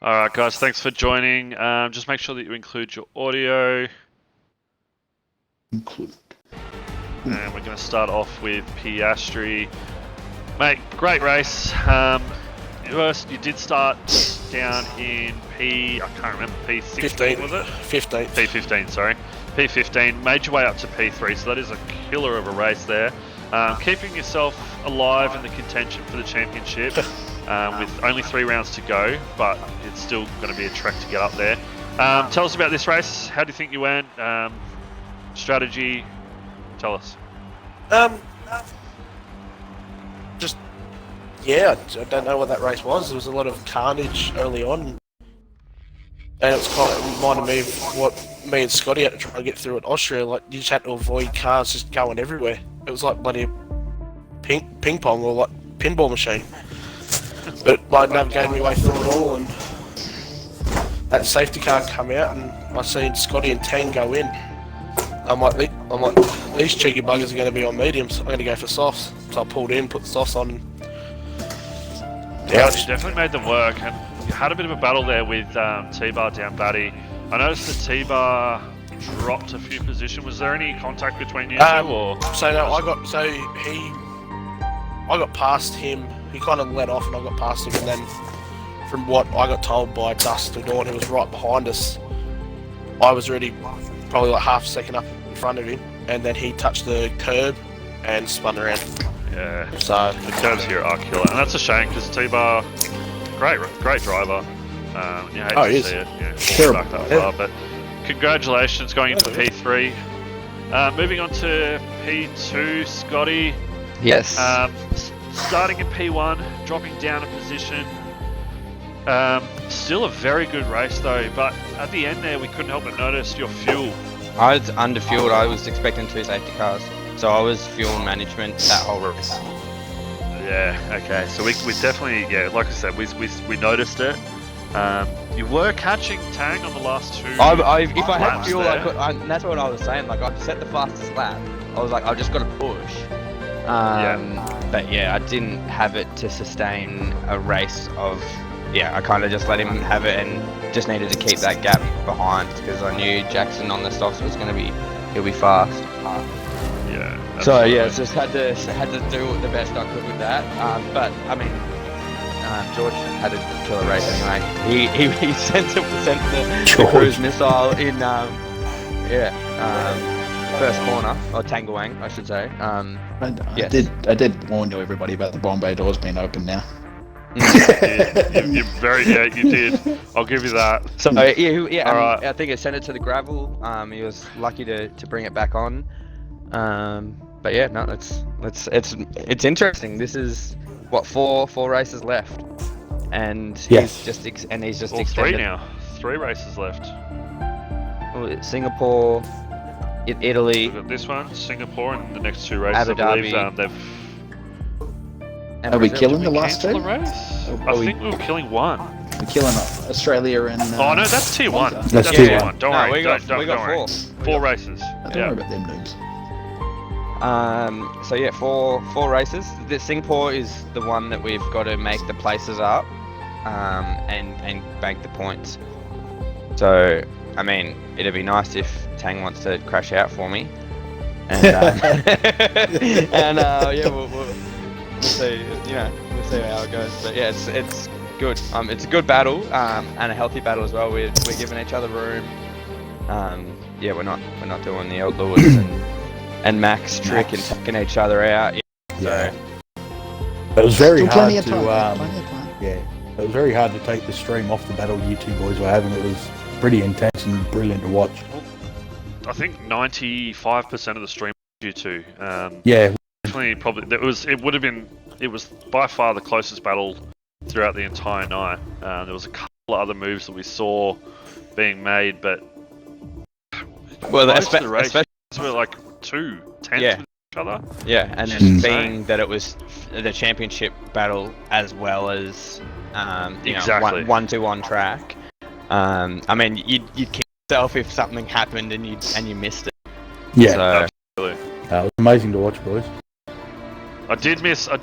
[SPEAKER 1] Alright, guys, thanks for joining. Just make sure that you include your audio.
[SPEAKER 2] include.
[SPEAKER 1] And we're going to start off with Piastri. Mate, great race. First, you did start down in I can't remember, P16 was it?
[SPEAKER 3] 15.
[SPEAKER 1] P15, sorry. P15, made your way up to P3, so that is a killer of a race there. Keeping yourself alive in the contention for the championship with only 3 rounds to go, but it's still going to be a trek to get up there. Tell us about this race. How do you think you went? Strategy, tell us.
[SPEAKER 3] Yeah, I don't know what that race was. There was a lot of carnage early on. And it was kind of reminded me of what me and Scotty had to try and get through at Austria. Like, you just had to avoid cars just going everywhere. It was like bloody ping pong or like pinball machine. But I navigated my way through it all, and that safety car come out, and I seen Scotty and Tang go in. I'm like, these cheeky buggers are going to be on mediums. I'm going to go for softs. So I pulled in, put the softs on.
[SPEAKER 1] Yeah, you definitely made them work, and you had a bit of a battle there with T-Bar down Batty. I noticed that T-Bar dropped a few positions. Was there any contact between you two, or?
[SPEAKER 3] So no, I got past him. He kind of let off, and I got past him, and then from what I got told by Dust to Dawn, who was right behind us, I was already probably like half a second up in front of him, and then he touched the curb and spun around.
[SPEAKER 1] Yeah,
[SPEAKER 3] so
[SPEAKER 1] the curves here are killer, and that's a shame because T-Bar, great driver. You hate to see it, fall back that far, but congratulations going into P3. Moving on to P2, Scotty.
[SPEAKER 4] Yes.
[SPEAKER 1] Starting in P1, dropping down a position. Still a very good race though, but at the end there we couldn't help but notice your fuel.
[SPEAKER 4] I was underfueled. I was expecting 2 safety cars, so I was fuel management that whole race.
[SPEAKER 1] Yeah, okay, so we definitely, like I said, we noticed it. You were catching Tang on the last 2
[SPEAKER 4] if I had fuel,
[SPEAKER 1] there.
[SPEAKER 4] I could, and that's what I was saying. Like, I set the fastest lap. I was like, I've just got to push. But yeah, I didn't have it to sustain a race of. Yeah, I kind of just let him have it and just needed to keep that gap behind because I knew Jackson on the softs was he'll be fast.
[SPEAKER 1] Yeah.
[SPEAKER 4] So yeah, just had to do the best I could with that. But I mean, George had a killer race anyway. He sent the cruise missile in first corner, or Tangawang I should say.
[SPEAKER 5] I did warn you everybody about the bomb bay doors being open now.
[SPEAKER 1] you did. I'll give you that.
[SPEAKER 4] So yeah,
[SPEAKER 1] Alright.
[SPEAKER 4] I think I sent it to the gravel. He was lucky to bring it back on. But yeah, no, it's interesting. This is what four races left, and he's just extended.
[SPEAKER 1] 3 now. 3 races left.
[SPEAKER 4] Singapore, Italy.
[SPEAKER 1] We've got this one, Singapore, and the next 2 races.
[SPEAKER 4] Abu
[SPEAKER 1] I believe
[SPEAKER 4] Dhabi.
[SPEAKER 1] they've.
[SPEAKER 5] Are we killing the last 2?
[SPEAKER 1] Cancel the race? I think we were killing 1.
[SPEAKER 5] We're killing Australia and.
[SPEAKER 1] Oh no, that's tier 1.
[SPEAKER 2] That's tier 1.
[SPEAKER 1] Don't
[SPEAKER 4] No,
[SPEAKER 1] worry.
[SPEAKER 4] we got
[SPEAKER 1] don't worry.
[SPEAKER 4] 4.
[SPEAKER 1] 4 races.
[SPEAKER 5] Don't worry about them noobs.
[SPEAKER 4] So yeah, four races. The Singapore is the one that we've got to make the places up, and bank the points. So I mean, it'd be nice if Tang wants to crash out for me, and we'll see. We'll see how it goes. But yeah, it's good. It's a good battle, and a healthy battle as well. We're giving each other room. Yeah, we're not doing the old Lewis and Max trick and taking each other out.
[SPEAKER 2] Yeah. It was very
[SPEAKER 5] Still
[SPEAKER 2] hard
[SPEAKER 5] plenty of
[SPEAKER 2] to
[SPEAKER 5] time. Plenty of time.
[SPEAKER 2] yeah. It It was very hard to take the stream off the battle you two boys were having. It was pretty intense and brilliant to watch.
[SPEAKER 1] I think 95% of the stream was you two.
[SPEAKER 2] Yeah.
[SPEAKER 1] Definitely, probably it was by far the closest battle throughout the entire night. There was a couple of other moves that we saw being made, but most of the races were like 2-10 with each other.
[SPEAKER 4] Yeah, and then being that it was the championship battle as well as
[SPEAKER 1] exactly
[SPEAKER 4] 1-2 track. I mean, you'd kill yourself if something happened and you missed it.
[SPEAKER 2] Yeah,
[SPEAKER 4] so,
[SPEAKER 1] absolutely.
[SPEAKER 2] It was amazing to watch, boys.
[SPEAKER 1] I did miss a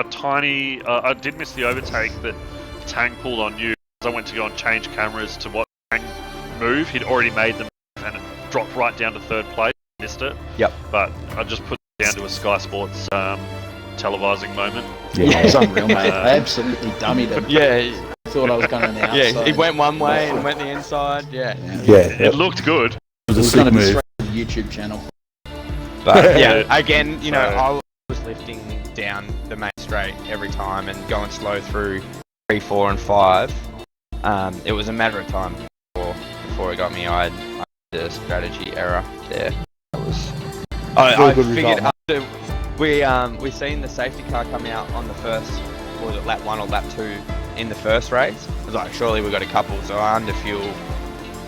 [SPEAKER 1] tiny. I did miss the overtake that Tang pulled on you. I went to go and change cameras to watch Tang move. He'd already made the move and it dropped right down to third place. Missed it.
[SPEAKER 4] Yep.
[SPEAKER 1] But I just put it down to a Sky Sports televising moment.
[SPEAKER 5] Yeah, it was unreal, mate. I absolutely dummied him.
[SPEAKER 4] Yeah.
[SPEAKER 5] Thought I was going on the outside.
[SPEAKER 4] Yeah, he went one way and went the inside. Yeah.
[SPEAKER 1] It looked good.
[SPEAKER 2] It was a
[SPEAKER 5] going to
[SPEAKER 2] sick
[SPEAKER 5] be
[SPEAKER 2] move.
[SPEAKER 5] straight to the YouTube channel.
[SPEAKER 4] But yeah, again, I was lifting down the main straight every time and going slow through 3, 4, and 5. It was a matter of time before it got me. I had the strategy error there. I figured after we seen the safety car come out on the first, was it lap 1 or lap 2 in the first race? I was like, surely we got a couple, so I under fuel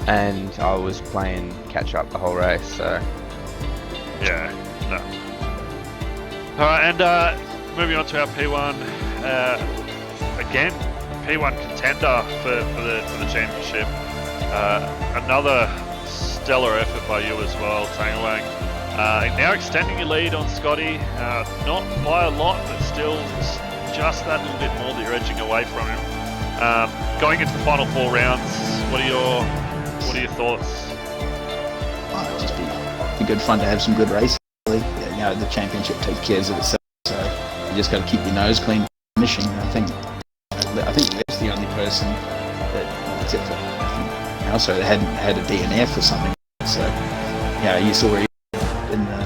[SPEAKER 4] and I was playing catch up the whole race. So
[SPEAKER 1] yeah, no. All right, and moving on to our P1 again, P1 contender for the championship. Another stellar effort by you as well, Tangawang. Now extending your lead on Scotty, not by a lot, but still just that little bit more that you're edging away from him. Going into the final 4 rounds, what are your thoughts?
[SPEAKER 5] It'd just be good fun to have some good racing. Really. Yeah, the championship takes care of itself, so you just got to keep your nose clean finishing. I think Lev's the only person that, except for also that hadn't had a DNF or something. So you saw it in the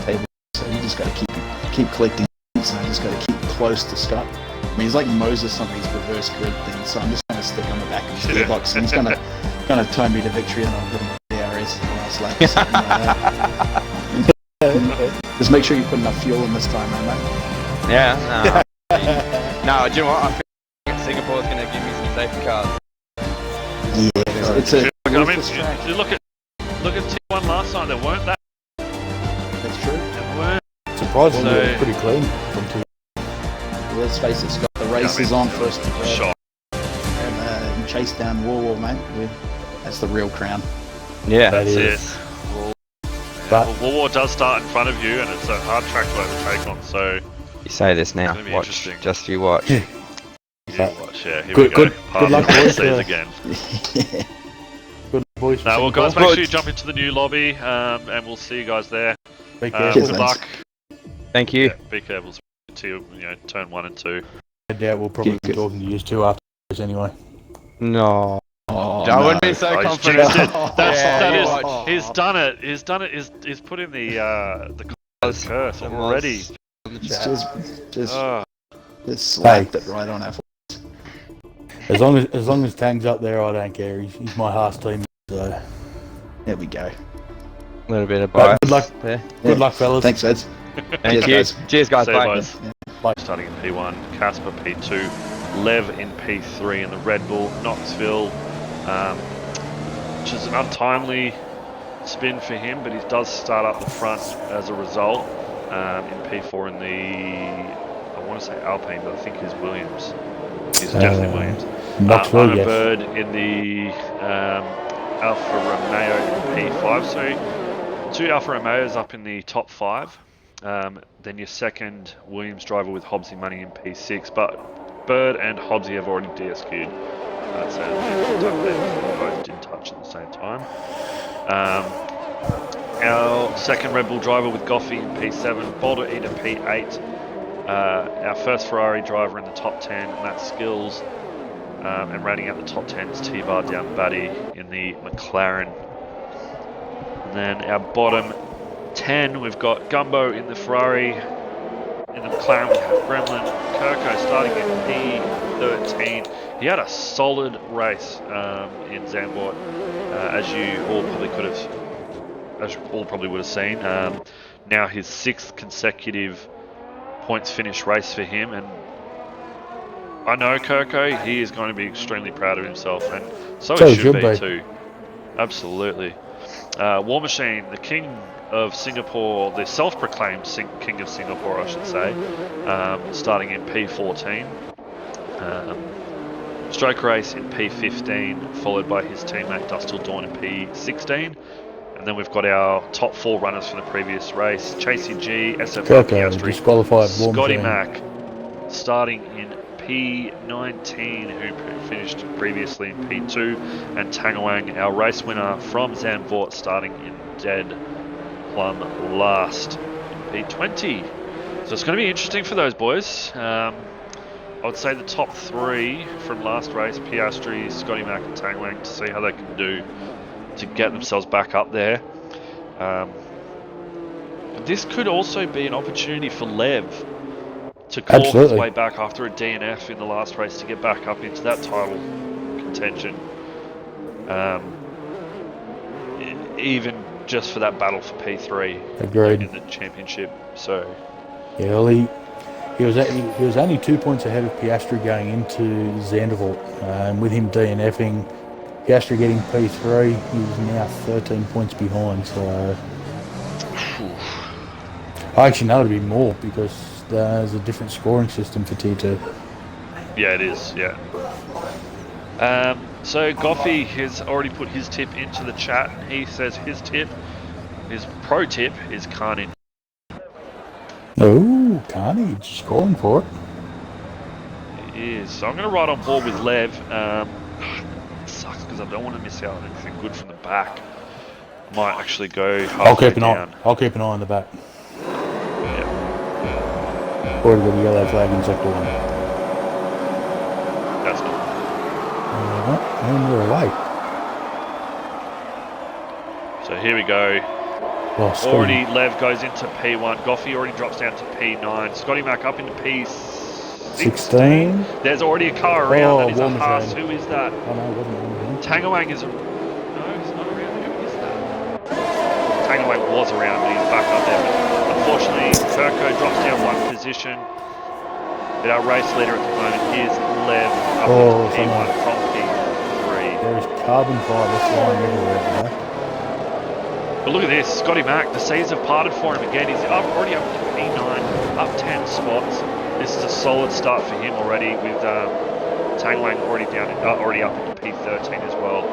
[SPEAKER 5] table. So you just got to keep collecting points, and I just got to keep close to Scott. I mean, he's like Moses on these reverse grid things, so I'm just going to stick on the back of the gearbox, and he's going to turn me to victory, and I'll hit him on the DRS in the last lap or something like that. Just make sure you put enough fuel in this time, mate.
[SPEAKER 4] Yeah, no, do you know what? I think Singapore's going to give me some safety cars.
[SPEAKER 5] Yeah, it's a.
[SPEAKER 1] I mean, you look at T1 last night. There weren't that.
[SPEAKER 5] That's true.
[SPEAKER 1] There weren't.
[SPEAKER 2] Surprisingly, it was pretty clean from T1.
[SPEAKER 5] Well, let's face it, Scott. The race is on first.
[SPEAKER 1] Shot.
[SPEAKER 5] And you chase down War, mate. That's the real crown.
[SPEAKER 4] Yeah,
[SPEAKER 1] that's it.
[SPEAKER 2] But
[SPEAKER 1] War does start in front of you, and it's a hard track to overtake on. So
[SPEAKER 4] you say this now.
[SPEAKER 1] It's gonna be
[SPEAKER 4] Watch,
[SPEAKER 1] interesting.
[SPEAKER 4] just you watch.
[SPEAKER 1] you watch. Yeah, here
[SPEAKER 2] Good-
[SPEAKER 1] we go.
[SPEAKER 2] good luck, boys.
[SPEAKER 1] Again.
[SPEAKER 2] Good boys.
[SPEAKER 1] Well, guys, make sure you jump into the new lobby, and we'll see you guys there.
[SPEAKER 2] Be careful.
[SPEAKER 5] Cheers,
[SPEAKER 1] Good
[SPEAKER 5] lads.
[SPEAKER 1] luck.
[SPEAKER 4] Thank you.
[SPEAKER 1] Yeah, be careful to turn 1 and 2.
[SPEAKER 2] I doubt we'll probably be
[SPEAKER 5] Good.
[SPEAKER 2] talking to you two after this anyway.
[SPEAKER 4] No.
[SPEAKER 5] Oh,
[SPEAKER 4] I wouldn't be
[SPEAKER 5] no.
[SPEAKER 4] so
[SPEAKER 1] Oh, he's
[SPEAKER 4] confident.
[SPEAKER 1] jinxed it. That is.
[SPEAKER 4] watch.
[SPEAKER 1] He's done it. He's put in the curse already.
[SPEAKER 5] It's just
[SPEAKER 1] Oh,
[SPEAKER 5] slapped it right on our.
[SPEAKER 2] As long as Tang's up there, I don't care. He's my Haas team. So
[SPEAKER 5] There we go.
[SPEAKER 4] A little bit of bias.
[SPEAKER 2] good luck.
[SPEAKER 4] there.
[SPEAKER 2] Good luck, fellas.
[SPEAKER 5] Thanks, Eds.
[SPEAKER 4] Thank
[SPEAKER 5] Cheers,
[SPEAKER 4] you.
[SPEAKER 5] guys.
[SPEAKER 4] Cheers, guys.
[SPEAKER 1] see you,
[SPEAKER 4] Bye.
[SPEAKER 1] boys.
[SPEAKER 2] Bye.
[SPEAKER 1] Starting in P1, Casper P2, Lev in P3 in the Red Bull, Knoxville, which is an untimely spin for him, but he does start up the front as a result. In P4 in the, I want to say Alpine, but I think he's Williams. He's definitely Williams.
[SPEAKER 2] Knoxville,
[SPEAKER 1] Anna
[SPEAKER 2] yes.
[SPEAKER 1] Bird in the Alfa Romeo in P5. So 2 Alfa Romeos up in the top 5. Then your second Williams driver with Hobbsy Money in P6, but Bird and Hobbsy have already DSQ'd. So they both did touch at the same time. Our second Red Bull driver with Goffey in P7, Boulder in P8. Our first Ferrari driver in the top 10, Matt Skills. And rounding out the top 10 is T-Bar down Batty in the McLaren. And then our bottom 10, we've got Gumbo in the Ferrari, in the McLaren, we have Gremlin Kirko starting in P13. He had a solid race in Zandvoort, as you all probably would have seen. Now his 6th consecutive points finish race for him, and I know Kirko, he is going to be extremely proud of himself, and so he should be too. Absolutely. War Machine, the king of Singapore, the self-proclaimed king of Singapore, I should say, starting in P14. Stroke Race in P15, followed by his teammate Dustil Dawn in P16. And then we've got our top 4 runners from the previous race: Chasey G, SFR Piastri,
[SPEAKER 2] disqualified
[SPEAKER 1] Scotty Mack, starting in P19, who finished previously in P2, and Tangawang, our race winner from Zandvoort, starting in dead plumb last in P20. So it's going to be interesting for those boys. I would say the top 3 from last race, Piastri, Scotty Mack and Tangawang, to see how they can do to get themselves back up there. But this could also be an opportunity for Lev to claw his way back after a DNF in the last race to get back up into that title contention. Even just for that battle for P3 in the championship. So
[SPEAKER 2] yeah, well, he was only 2 points ahead of Piastri going into Zandvoort. With him DNFing, Piastri getting P3, he's now 13 points behind. So I actually know it'll be more because there's a different scoring system for T2.
[SPEAKER 1] Yeah, it is. Yeah. So Goffey has already put his tip into the chat. He says his pro tip is Carnage.
[SPEAKER 2] Oh, Carnage, just calling for it.
[SPEAKER 1] He is. So I'm going to ride on board with Lev. It sucks because I don't want to miss out on anything good from the back. I might actually go halfway down.
[SPEAKER 2] I'll keep an eye on the back.
[SPEAKER 1] Yeah.
[SPEAKER 2] Already got a yellow flag in sector 1.
[SPEAKER 1] That's good.
[SPEAKER 2] And we're away.
[SPEAKER 1] So here we go.
[SPEAKER 2] Oh,
[SPEAKER 1] already Lev goes into P1. Goffey already drops down to P9. Scotty Mack up into P16. There's already a car around. That is a Haas. Who is that?
[SPEAKER 2] Oh no, it wasn't one.
[SPEAKER 1] Tangawang is... No, he's not around. Who is that? Tangawang was around, but he's back up there. But unfortunately, Kirko drops down 1 position. But our race leader at the moment is Lev up into P1 from P3.
[SPEAKER 2] There is carbon fibre flying everywhere, you know?
[SPEAKER 1] But look at this, Scotty Mack, the seas have parted for him again. He's already up to P9, up 10 spots. This is a solid start for him already, with Tangwang already up into P13 as well.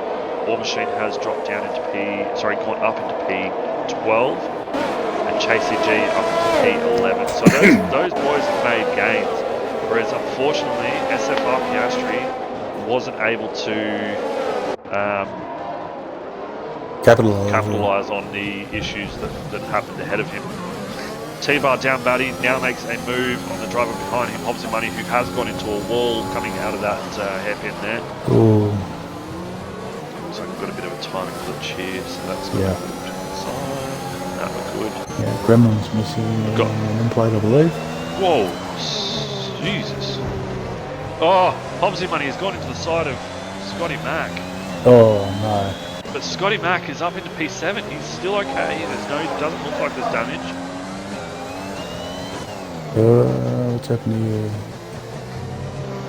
[SPEAKER 1] War Machine has dropped down into gone up into P12, and Chasey G up into P11. So those boys have made gains, whereas unfortunately SFR Piastri wasn't able to capitalise on the issues that happened ahead of him. T-Bar down batty now makes a move on the driver behind him, Hobbs and Money, who has gone into a wall coming out of that hairpin there.
[SPEAKER 2] Ooh.
[SPEAKER 1] Looks like we've got a bit of a timing glitch here, so that's good. That looked good.
[SPEAKER 2] Yeah, Gremlin's missing an end plate, I believe.
[SPEAKER 1] Whoa, Jesus. Oh, Hobbs and Money has gone into the side of Scotty Mack.
[SPEAKER 2] Oh no.
[SPEAKER 1] But Scotty Mack is up into P7. He's still okay. Doesn't look like there's damage.
[SPEAKER 2] What's happening here?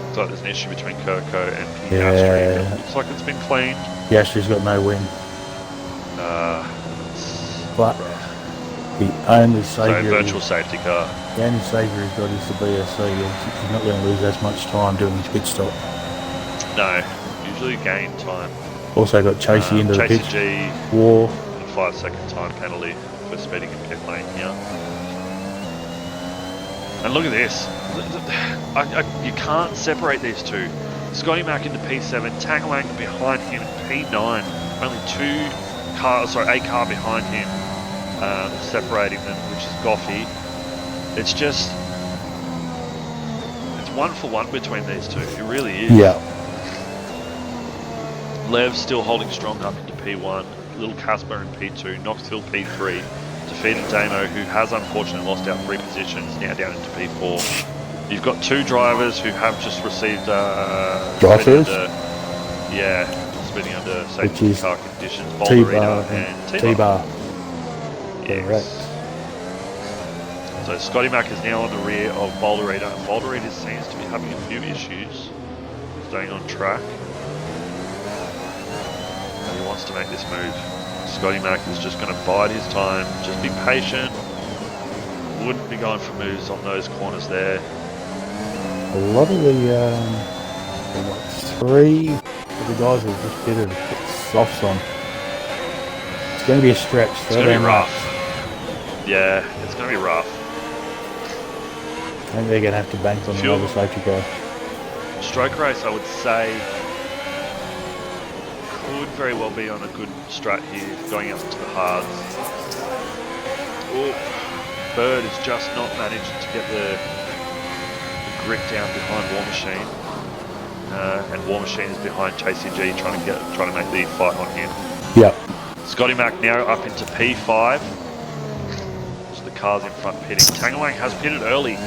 [SPEAKER 1] Looks like there's an issue between Kirko and Piastri.
[SPEAKER 2] Yeah.
[SPEAKER 1] Looks like it's been cleaned.
[SPEAKER 2] Piastri's got no win. But the only saviour...
[SPEAKER 1] So virtual safety car.
[SPEAKER 2] The only saviour he's got is the BSC. He's not going to lose as much time doing his pit stop.
[SPEAKER 1] No. Usually gain time.
[SPEAKER 2] Also got Chasey into the pitch.
[SPEAKER 1] G,
[SPEAKER 2] War.
[SPEAKER 1] And a 5-second time penalty for speeding in pit lane here. And look at this. You can't separate these two. Scotty Mack into P7, Tangawang behind him at P9. Only a car behind him separating them, which is Goffey. It's just... It's 1-for-1 between these two. It really is.
[SPEAKER 2] Yeah.
[SPEAKER 1] Lev still holding strong up into P1, Little Casper in P2, Knoxville P3, defeated Damo, who has unfortunately lost out 3 positions, now down into P4. You've got 2 drivers who have just received
[SPEAKER 2] Drive-throughs?
[SPEAKER 1] speeding under
[SPEAKER 2] Which
[SPEAKER 1] safety
[SPEAKER 2] is
[SPEAKER 1] car conditions,
[SPEAKER 2] T-Bar
[SPEAKER 1] Boulderita and
[SPEAKER 2] T-Bar.
[SPEAKER 1] Yes. So Scotty Mac is now on the rear of Boulderita, and Boulderita seems to be having a few issues staying on track. And he wants to make this move. Scotty Mac is just going to bide his time, just be patient. Wouldn't be going for moves on those corners there.
[SPEAKER 2] A lot of the 3 of the guys who've just pitted put softs on. It's going to be a stretch.
[SPEAKER 1] It's going to be rough. Yeah, it's going to be rough.
[SPEAKER 2] I think they're going to have to bank on another safety car.
[SPEAKER 1] Stroke race, I would say, could very well be on a good strat here, going up into the hards. Oh, Bird has just not managed to get the grip down behind War Machine, and War Machine is behind JCG trying to make the fight on him.
[SPEAKER 2] Yep.
[SPEAKER 1] Scotty Mac now up into P5. So the car's in front pitting. Tangawang has pitted early.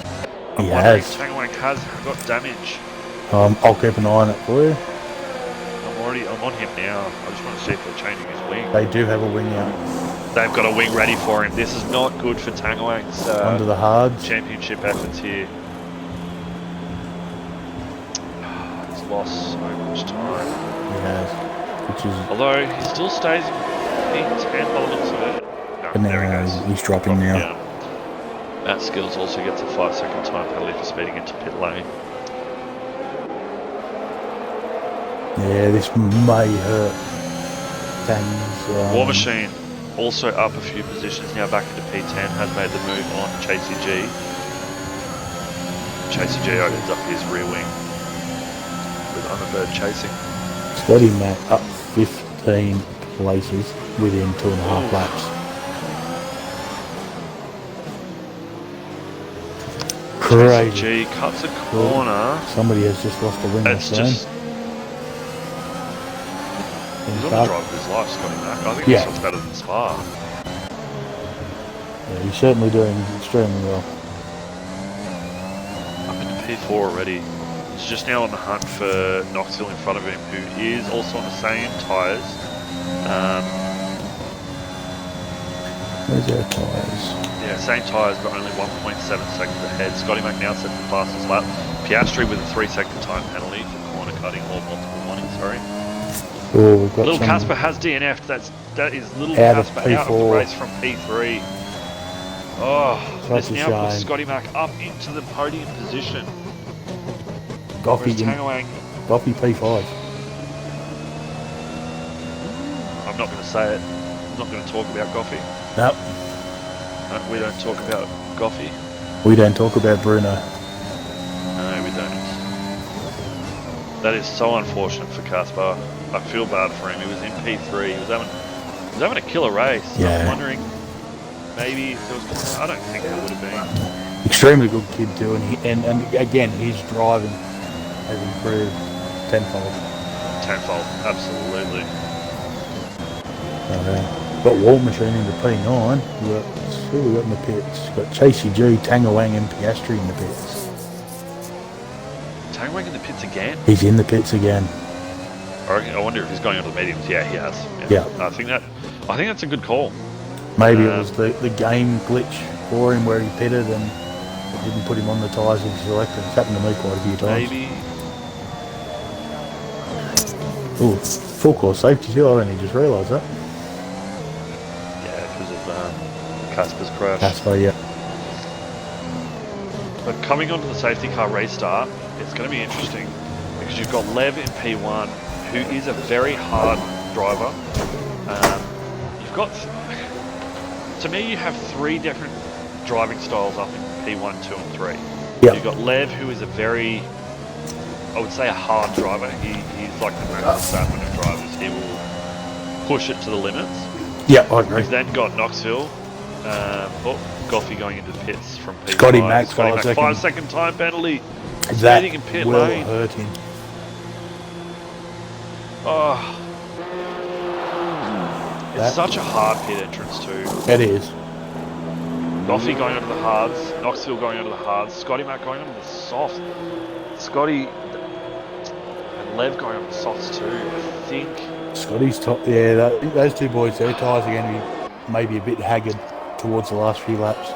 [SPEAKER 1] I'm wondering if Tangawang has got damage.
[SPEAKER 2] I'll keep an eye on it for you.
[SPEAKER 1] I'm on him now. I just want to see if they're changing his wing.
[SPEAKER 2] They do have a wing out.
[SPEAKER 1] They've got a wing ready for him. This is not good for Tangawang's
[SPEAKER 2] under the hards
[SPEAKER 1] championship efforts here. He's lost so much time.
[SPEAKER 2] He has, which is.
[SPEAKER 1] Although he still stays in P10 by the looks of it. No,
[SPEAKER 2] But
[SPEAKER 1] there he
[SPEAKER 2] now
[SPEAKER 1] goes.
[SPEAKER 2] he's dropping now.
[SPEAKER 1] Down. Matt Skills also gets a 5-second time penalty for speeding into pit lane.
[SPEAKER 2] Yeah, this may hurt Tang's.
[SPEAKER 1] War Machine also up a few positions, now back into P10, has made the move on Chasey G. Chasey G opens up his rear wing with Underbird chasing.
[SPEAKER 2] Scotty Mac up 15 places within 2.5 laps. Crazy.
[SPEAKER 1] Chasey G cuts a corner.
[SPEAKER 2] Somebody has just lost the wing.
[SPEAKER 1] It's just... He's on the drive of his life, Scotty Mac. I think this one's better than Spa.
[SPEAKER 2] Yeah, he's certainly doing extremely well.
[SPEAKER 1] Up into P4 already. He's just now on the hunt for Knoxville in front of him, who is also on the same tyres.
[SPEAKER 2] Where's our tyres?
[SPEAKER 1] Yeah, same tyres, but only 1.7 seconds ahead. Scotty Mac now sets the fastest lap. Piastri with a 3-second time penalty for corner cutting or multiple warnings, sorry.
[SPEAKER 2] Oh, we've got
[SPEAKER 1] Little Casper has DNF'd. That is Little
[SPEAKER 2] out
[SPEAKER 1] Casper
[SPEAKER 2] of P4.
[SPEAKER 1] out of the race from P3. Oh,
[SPEAKER 2] Such
[SPEAKER 1] this
[SPEAKER 2] a
[SPEAKER 1] now puts
[SPEAKER 2] shame.
[SPEAKER 1] Scotty Mac up into the podium position.
[SPEAKER 2] Goffey P5.
[SPEAKER 1] I'm not going to say it. I'm not going to talk about Goffey.
[SPEAKER 2] Nope.
[SPEAKER 1] No, we don't talk about Goffey.
[SPEAKER 2] We don't talk about Bruno.
[SPEAKER 1] No, we don't. That is so unfortunate for Caspar. I feel bad for him. He was in P3. He was having a killer race.
[SPEAKER 2] Yeah.
[SPEAKER 1] I'm wondering, maybe there was, I don't think there would have been.
[SPEAKER 2] Extremely good kid too, and again his driving has improved tenfold.
[SPEAKER 1] Tenfold, absolutely.
[SPEAKER 2] Got War Machine into P9. Who we got in the pits? Got Chasey G, Tangawang, and Piastri in the pits.
[SPEAKER 1] Tangawang in the pits again?
[SPEAKER 2] He's in the pits again.
[SPEAKER 1] I wonder if he's going onto the mediums. Yeah, he has.
[SPEAKER 2] Yeah.
[SPEAKER 1] I think that's a good call.
[SPEAKER 2] Maybe it was the game glitch for him where he pitted and it didn't put him on the tyres he selected. It's happened to me quite a few times.
[SPEAKER 1] Maybe.
[SPEAKER 2] Ooh, full course safety too. I only just realised that.
[SPEAKER 1] Yeah, because of Casper's crash.
[SPEAKER 2] Casper, yeah.
[SPEAKER 1] But coming onto the safety car restart, it's going to be interesting because you've got Lev in P1, who is a very hard driver. You've got, to me, you have 3 different driving styles up in P1, 2 and 3.
[SPEAKER 2] Yep.
[SPEAKER 1] You've got Lev, who is a very, I would say, a hard driver. He's like the Max Verstappen of drivers. He will push it to the limits.
[SPEAKER 2] Yeah, I agree.
[SPEAKER 1] You've then got Knoxville. Goffey going into the pits from P5.
[SPEAKER 2] Scotty Mac,
[SPEAKER 1] 5-second time penalty.
[SPEAKER 2] That
[SPEAKER 1] Speeding in pit
[SPEAKER 2] will
[SPEAKER 1] lane.
[SPEAKER 2] hurt him.
[SPEAKER 1] Oh. It's such a hard pit entrance too.
[SPEAKER 2] It is.
[SPEAKER 1] Goffey going onto the hards, Knoxville going onto the hards, Scotty Mac going onto the softs. Scotty and Lev going onto the softs too. I think
[SPEAKER 2] Scotty's top. Yeah, I think those two boys, their tyres are going to be maybe a bit haggard towards the last few laps.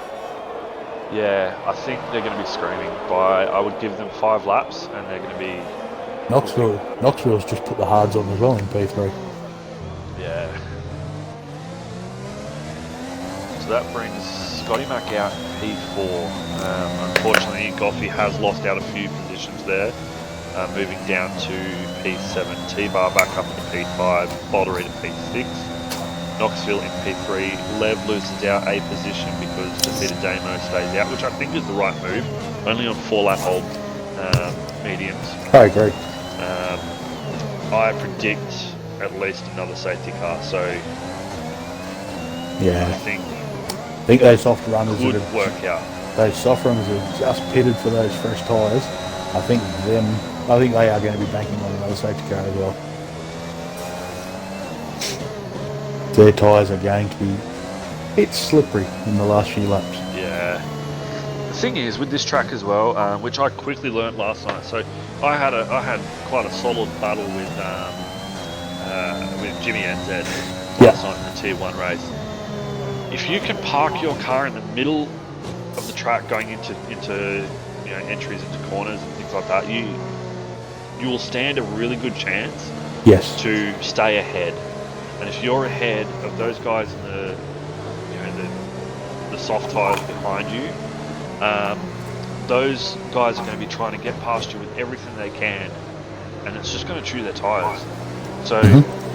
[SPEAKER 1] Yeah, I think they're going to be screaming by. I would give them 5 laps, and they're going to be.
[SPEAKER 2] Knoxville's just put the hards on as well in P3.
[SPEAKER 1] Yeah. So that brings Scotty Mac out P4. Unfortunately, Goffey has lost out a few positions there, moving down to P7. T-Bar back up to P5. Boulder to P6. Knoxville in P3. Lev loses out a position because defeated Damo stays out, which I think is the right move. Only on 4-lap old mediums.
[SPEAKER 2] I agree.
[SPEAKER 1] I predict at least another safety car, so
[SPEAKER 2] Yeah,
[SPEAKER 1] I think
[SPEAKER 2] I think those soft runners
[SPEAKER 1] would
[SPEAKER 2] that have,
[SPEAKER 1] work out.
[SPEAKER 2] those soft runners have just pitted for those fresh tyres. I think they are going to be banking on another safety car as well. Their tyres are going to be a bit slippery in the last few laps.
[SPEAKER 1] Yeah. The thing is with this track as well, which I quickly learnt last night. So I had quite a solid battle with Jimmy NZ last night in the Tier 1 race. If you can park your car in the middle of the track going into entries into corners and things like that, you will stand a really good chance
[SPEAKER 2] Yes.
[SPEAKER 1] to stay ahead. And if you're ahead of those guys in the soft tyres behind you, those guys are going to be trying to get past you with everything they can, and it's just going to chew their tyres. So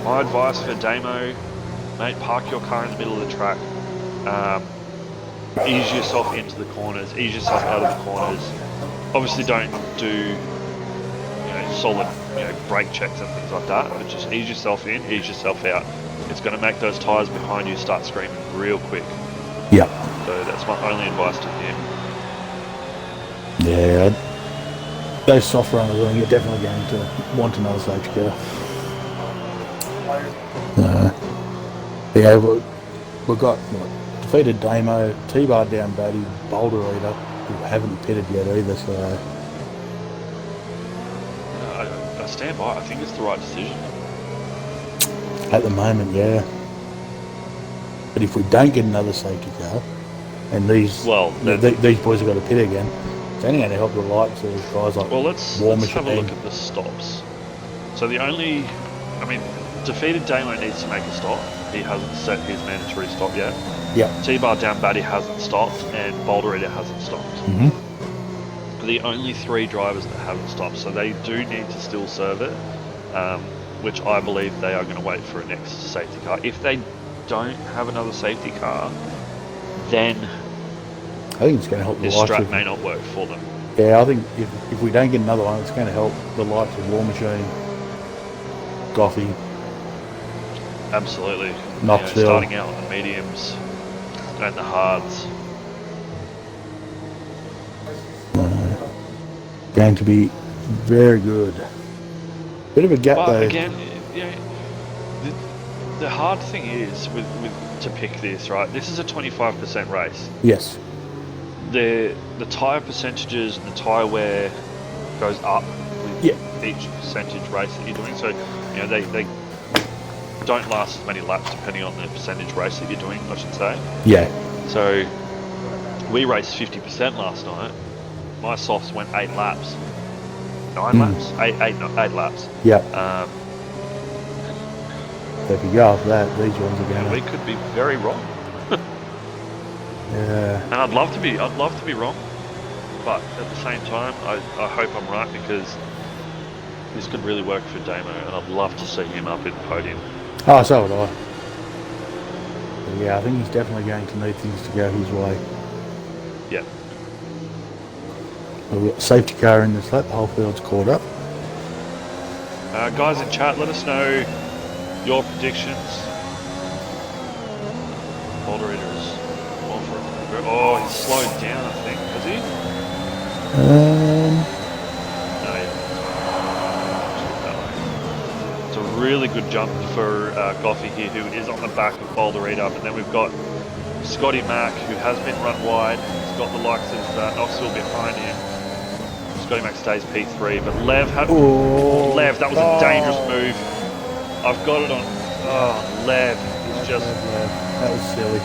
[SPEAKER 1] my advice for Damo, mate, park your car in the middle of the track. Ease yourself into the corners, ease yourself out of the corners. Obviously don't do solid brake checks and things like that, but just ease yourself in, ease yourself out. It's going to make those tyres behind you start screaming real quick.
[SPEAKER 2] Yeah.
[SPEAKER 1] So that's my only advice to him.
[SPEAKER 2] Yeah. Those soft runners, I think you're definitely going to want another safety car. Yeah, we've got defeated Damo, T-Bar down Batty, Boulder Eater, who haven't pitted yet either, so
[SPEAKER 1] I stand by. I think it's the right decision.
[SPEAKER 2] at the moment, yeah. But if we don't get another safety car, and these boys have got to pit again, it's only going to help the likes of guys like
[SPEAKER 1] let's have a look at the stops. So defeated Damo needs to make a stop. He hasn't set his mandatory stop yet.
[SPEAKER 2] Yeah.
[SPEAKER 1] T-Bar down Batty hasn't stopped, and Boulder Eater hasn't stopped.
[SPEAKER 2] Mm-hmm.
[SPEAKER 1] The only 3 drivers that haven't stopped, so they do need to still serve it, which I believe they are going to wait for a next safety car. If they don't have another safety car, then
[SPEAKER 2] I think it's going to help the
[SPEAKER 1] this
[SPEAKER 2] likes
[SPEAKER 1] strap
[SPEAKER 2] of...
[SPEAKER 1] may not work for them.
[SPEAKER 2] Yeah, I think if we don't get another one, it's going to help the likes of War Machine, Goffey,
[SPEAKER 1] Absolutely.
[SPEAKER 2] Knoxville.
[SPEAKER 1] Starting out on the mediums and the hards.
[SPEAKER 2] Going to be very good. Bit of a gap though.
[SPEAKER 1] Again, the hard thing is with to pick this, right? This is a 25% race.
[SPEAKER 2] Yes.
[SPEAKER 1] The tyre percentages and the tyre wear goes up with each percentage race that you're doing. So they don't last as many laps depending on the percentage race that you're doing, I should say.
[SPEAKER 2] Yeah.
[SPEAKER 1] So we raced 50% last night. My softs went 8 laps. 9 laps? 8 laps.
[SPEAKER 2] Yeah. So if you go off that, these ones are going.
[SPEAKER 1] We could be very wrong.
[SPEAKER 2] Yeah.
[SPEAKER 1] And I'd love to be wrong, but at the same time, I hope I'm right, because this could really work for Damo, and I'd love to see him up in the podium.
[SPEAKER 2] Oh, so would I. But yeah, I think he's definitely going to need things to go his way.
[SPEAKER 1] Yeah.
[SPEAKER 2] We've got a safety car in this lap. The whole field's caught up.
[SPEAKER 1] Guys in chat, let us know your predictions. Moderator's gone for it. Oh, he's slowed down, I think. Has he? No, he It's a really good jump for Goffey here, who is on the back of Boulder Eater. And then we've got Scotty Mack, who has been run wide. He's got the likes of Knoxville behind him. Scotty Mack stays P3, but Lev had... Lev, that was a dangerous move. I've got it on... Oh, Lev is just...
[SPEAKER 2] That was silly.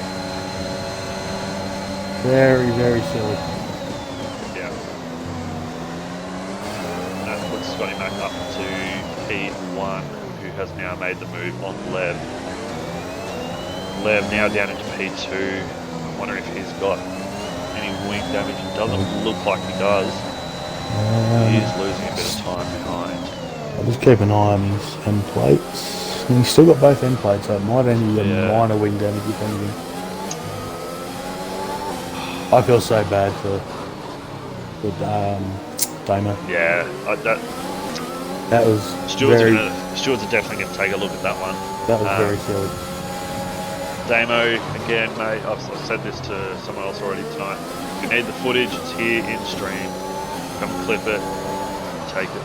[SPEAKER 2] Very, very silly.
[SPEAKER 1] Yeah. That puts Scotty Mack up to P1, who has now made the move on Lev. Lev now down into P2. I'm wondering if he's got any wing damage. It doesn't look like he does. He is losing a bit of time behind.
[SPEAKER 2] I'll just keep an eye on his end plates. And he's still got both end plates, so it might only be a minor wing damage if anything. I feel so bad for Damo.
[SPEAKER 1] Yeah,
[SPEAKER 2] that was
[SPEAKER 1] Stewards are definitely going to take a look at that one.
[SPEAKER 2] That was very silly.
[SPEAKER 1] Damo, again, mate, I've said this to someone else already tonight. If you need the footage, it's here in stream. Come clip it, take it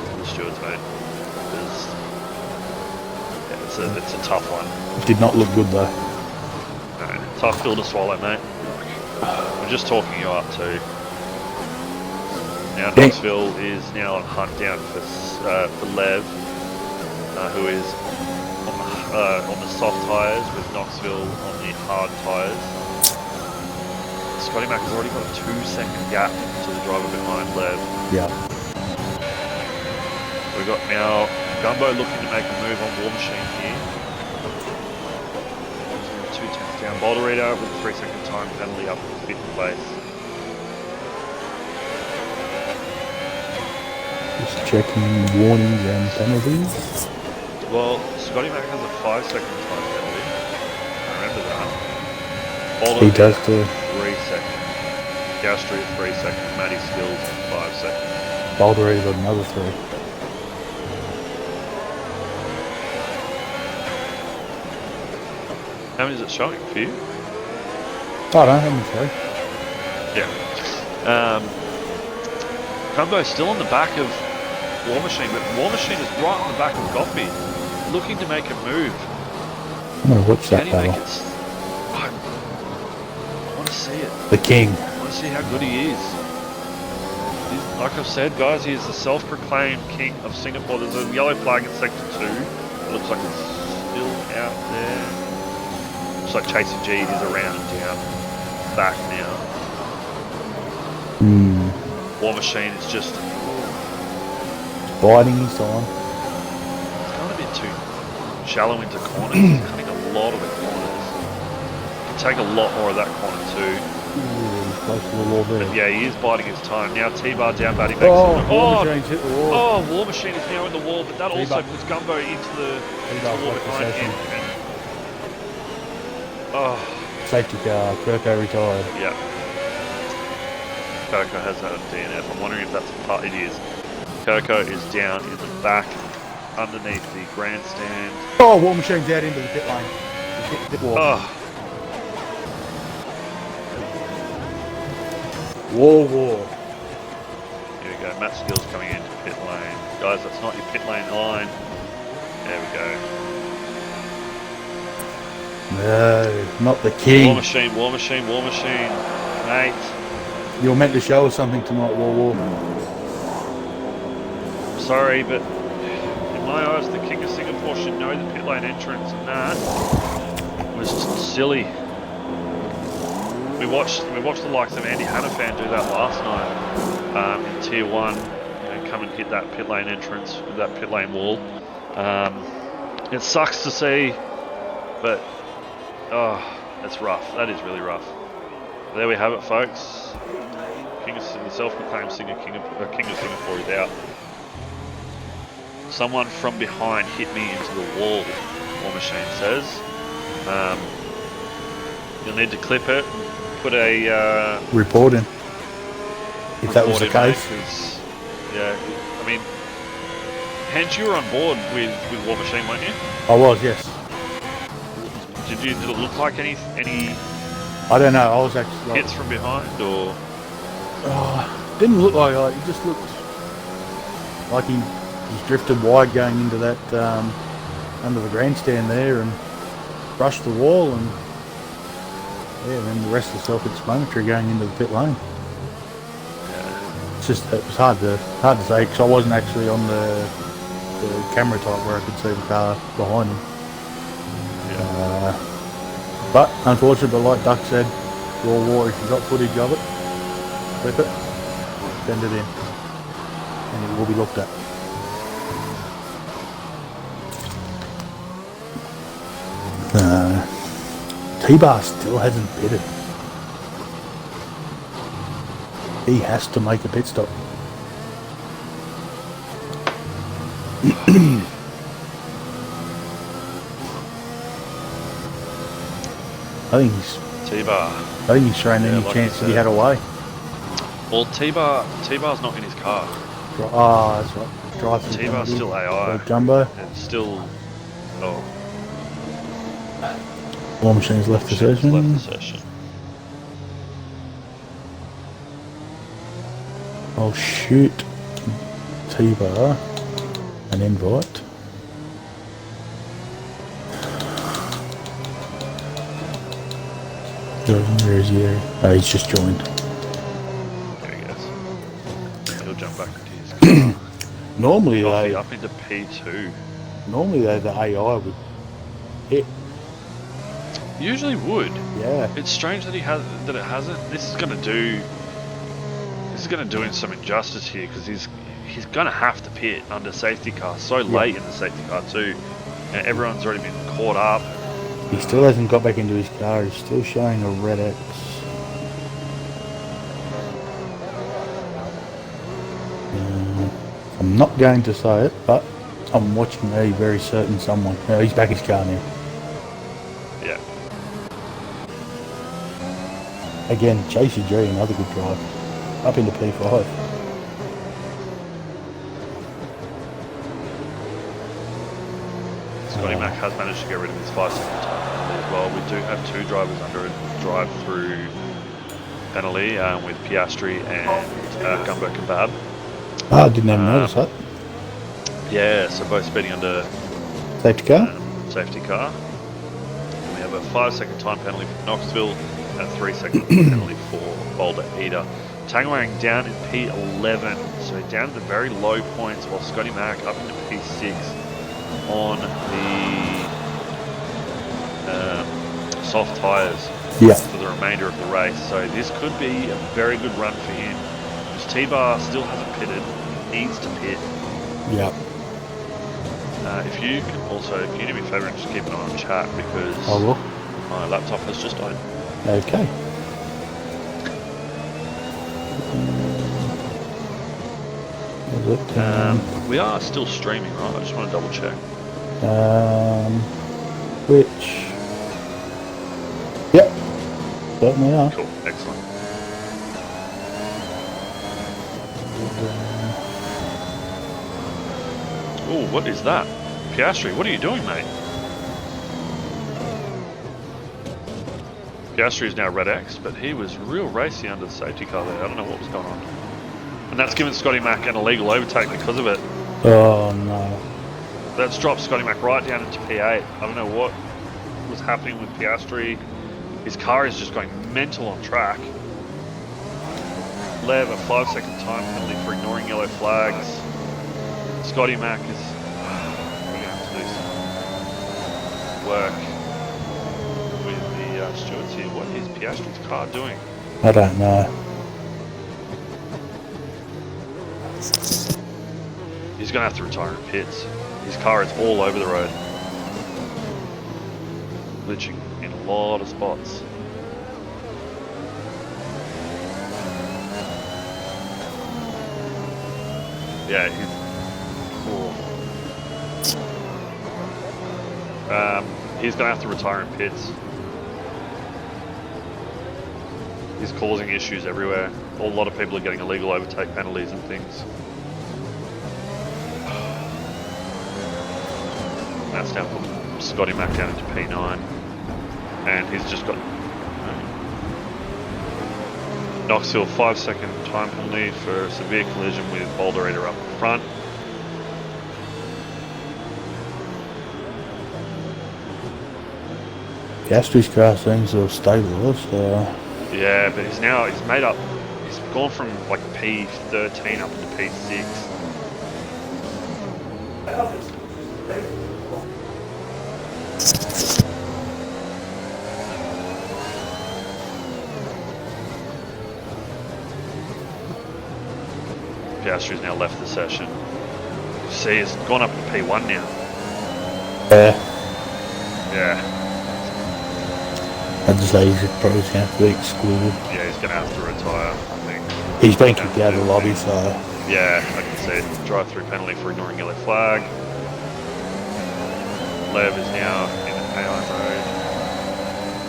[SPEAKER 1] for the stewards, mate. It's a tough one.
[SPEAKER 2] It did not look good though.
[SPEAKER 1] No, tough pill to swallow, mate. We're just talking you up too. Now Knoxville is now on hunt down for Lev, who is on the soft tyres with Knoxville on the hard tyres. Scotty Mack has already got a 2-second gap to the driver behind Lev.
[SPEAKER 2] Yeah.
[SPEAKER 1] We've got now Gumbo looking to make a move on War Machine here. 2 tenths down. Boulder Reader with a 3-second time penalty up to 5th place.
[SPEAKER 2] Just checking warnings and penalties.
[SPEAKER 1] Well, Scotty Mack has a 5-second time penalty. Remember that. Boulder
[SPEAKER 2] He does too.
[SPEAKER 1] 3 seconds. Gastry at 3 seconds. Matty Skills at 5 seconds.
[SPEAKER 2] Boulder Reader got another 3.
[SPEAKER 1] How many is it showing for you?
[SPEAKER 2] I don't know, how many 3?
[SPEAKER 1] Yeah. Gumbo's still on the back of War Machine, but War Machine is right on the back of Goppy, looking to make a move.
[SPEAKER 2] I'm going to watch that
[SPEAKER 1] Can he make
[SPEAKER 2] battle.
[SPEAKER 1] it? I want to see it.
[SPEAKER 2] The King.
[SPEAKER 1] I want to see how good he is. Like I've said, guys, he is the self-proclaimed king of Singapore. There's a yellow flag in Sector 2. It looks like it's still out there. Looks like Chasing G is around and down. Back now. War Machine is just
[SPEAKER 2] Biting his time.
[SPEAKER 1] It's gone a bit too shallow into corners. He's cutting a lot of the corners. Can take a lot more of that corner too.
[SPEAKER 2] He's close to the wall there.
[SPEAKER 1] But yeah, he is biding his time. Now T-Bar down, batting makes
[SPEAKER 2] War Machine's hit the wall.
[SPEAKER 1] Oh, War Machine is now in the wall, but that also puts Gumbo into the wall behind him.
[SPEAKER 2] Safety car, Kirko retired.
[SPEAKER 1] Yeah. Kirko has that DNF. I'm wondering if that's a part. It is. Kirko is down in the back, underneath the grandstand.
[SPEAKER 2] Oh, War Machine's out into the pit lane. He's hit the pit wall.
[SPEAKER 1] Oh,
[SPEAKER 2] War.
[SPEAKER 1] here we go. Matt Skills coming into pit lane. Guys, that's not your pit lane line. There we go.
[SPEAKER 2] No, not the
[SPEAKER 1] War
[SPEAKER 2] King.
[SPEAKER 1] Machine, War Machine, War Machine. Mate,
[SPEAKER 2] You're meant to show us something tonight, War.
[SPEAKER 1] sorry, but in my eyes, the King of Singapore should know the pit lane entrance, and that was just silly. We watched the likes of Andy Hannafan do that last night in Tier 1, come and hit that pit lane entrance with that pit lane wall. It sucks to see, but that's rough. That is really rough. There we have it, folks. The self-proclaimed King of Singapore is out. Someone from behind hit me into the wall, War Machine says. You'll need to clip it, put a...
[SPEAKER 2] Report him. If that was the
[SPEAKER 1] report in,
[SPEAKER 2] case.
[SPEAKER 1] mate, 'cause, yeah, I mean... Hence, you were on board with War Machine, weren't you?
[SPEAKER 2] I was, yes.
[SPEAKER 1] Did it look like any
[SPEAKER 2] I don't know, I was actually...
[SPEAKER 1] hits from behind, or...?
[SPEAKER 2] Didn't look like it. He just looked like he's drifted wide going into that under the grandstand there and brushed the wall, and Yeah, and then the rest is self-explanatory going into the pit lane. It's just, it was hard to say because I wasn't actually on the camera type where I could see the car behind him. But unfortunately, like Duck said, Raw War, if you've got footage of it, clip it, send it in, and it will be looked at. T-Bar still hasn't pitted. He has to make a pit stop. I think he's showing any
[SPEAKER 1] like
[SPEAKER 2] chance that he had away.
[SPEAKER 1] Well, T-Bar's not in his car.
[SPEAKER 2] That's right. Drive through
[SPEAKER 1] T-Bar's still AI.
[SPEAKER 2] Jumbo.
[SPEAKER 1] And still... Oh.
[SPEAKER 2] War Machine's left the session. I'll shoot T-Bar an invite. Where is he? Oh, he's just joined.
[SPEAKER 1] There he goes. He'll jump back into his car.
[SPEAKER 2] Normally
[SPEAKER 1] up into P2.
[SPEAKER 2] Normally the AI would hit.
[SPEAKER 1] Usually would.
[SPEAKER 2] Yeah.
[SPEAKER 1] It's strange that it hasn't. This is gonna do him some injustice here because he's gonna have to pit under safety car so late in the safety car too, and everyone's already been caught up.
[SPEAKER 2] He still hasn't got back into his car. He's still showing a red X. I'm not going to say it, but I'm watching a very certain someone. He's back in his car now.
[SPEAKER 1] Yeah.
[SPEAKER 2] Again, Chasey G, another good drive. Up into P5.
[SPEAKER 1] Scotty Mac has managed to get rid of his 5-second time penalty as well. We do have two drivers under a drive-through penalty with Piastri and Gumbo Kebab.
[SPEAKER 2] I didn't even notice that.
[SPEAKER 1] Yeah, so both speeding under
[SPEAKER 2] Safety car?
[SPEAKER 1] Safety car. And we have a 5-second time penalty for Knoxville and a 3-second penalty for Boulder Eder. Tangwang down in P11, so down at the very low points, while Scotty Mac up into P6 on the soft tyres for the remainder of the race. So this could be a very good run for him. Because T-Bar still hasn't pitted, he needs to pit.
[SPEAKER 2] Yeah.
[SPEAKER 1] If you can also, can you do me a favour and just keep an eye on chat because my laptop has just died.
[SPEAKER 2] Okay.
[SPEAKER 1] We are still streaming, right? I just want to double check.
[SPEAKER 2] Which? Yep. Certainly are.
[SPEAKER 1] Cool, excellent. Oh, what is that? Piastri, what are you doing, mate? Piastri is now Red X, but he was real racy under the safety car there. I don't know what was going on. And that's given Scotty Mac an illegal overtake because of it.
[SPEAKER 2] Oh no.
[SPEAKER 1] That's dropped Scotty Mac right down into P8. I don't know what was happening with Piastri. His car is just going mental on track. Lev, a 5-second time penalty for ignoring yellow flags. Scotty Mac is going to have to do some work with the stewards here. What is Piastri's car doing?
[SPEAKER 2] I don't know.
[SPEAKER 1] He's going to have to retire in pits. His car is all over the road. Glitching in a lot of spots. Yeah, he's going to have to retire in pits. He's causing issues everywhere. A lot of people are getting illegal overtake penalties and things. That's now put Scotty Mac down into P9. And he's just got Knoxville 5-second time penalty for a severe collision with Boulder Eder up front.
[SPEAKER 2] Piastri's car seems to have stabilised.
[SPEAKER 1] Yeah, but he's made up. He's gone from like P13 up to P6. Piastri's now left the session. See, it's gone up to P1 now. Yeah.
[SPEAKER 2] I'd say he's probably going to have to be excluded.
[SPEAKER 1] Yeah, he's going to have to retire, I think.
[SPEAKER 2] He's been kicked out of the lobby, so...
[SPEAKER 1] Yeah, I can see it. Drive-through penalty for ignoring yellow flag. Lev is now in AI mode.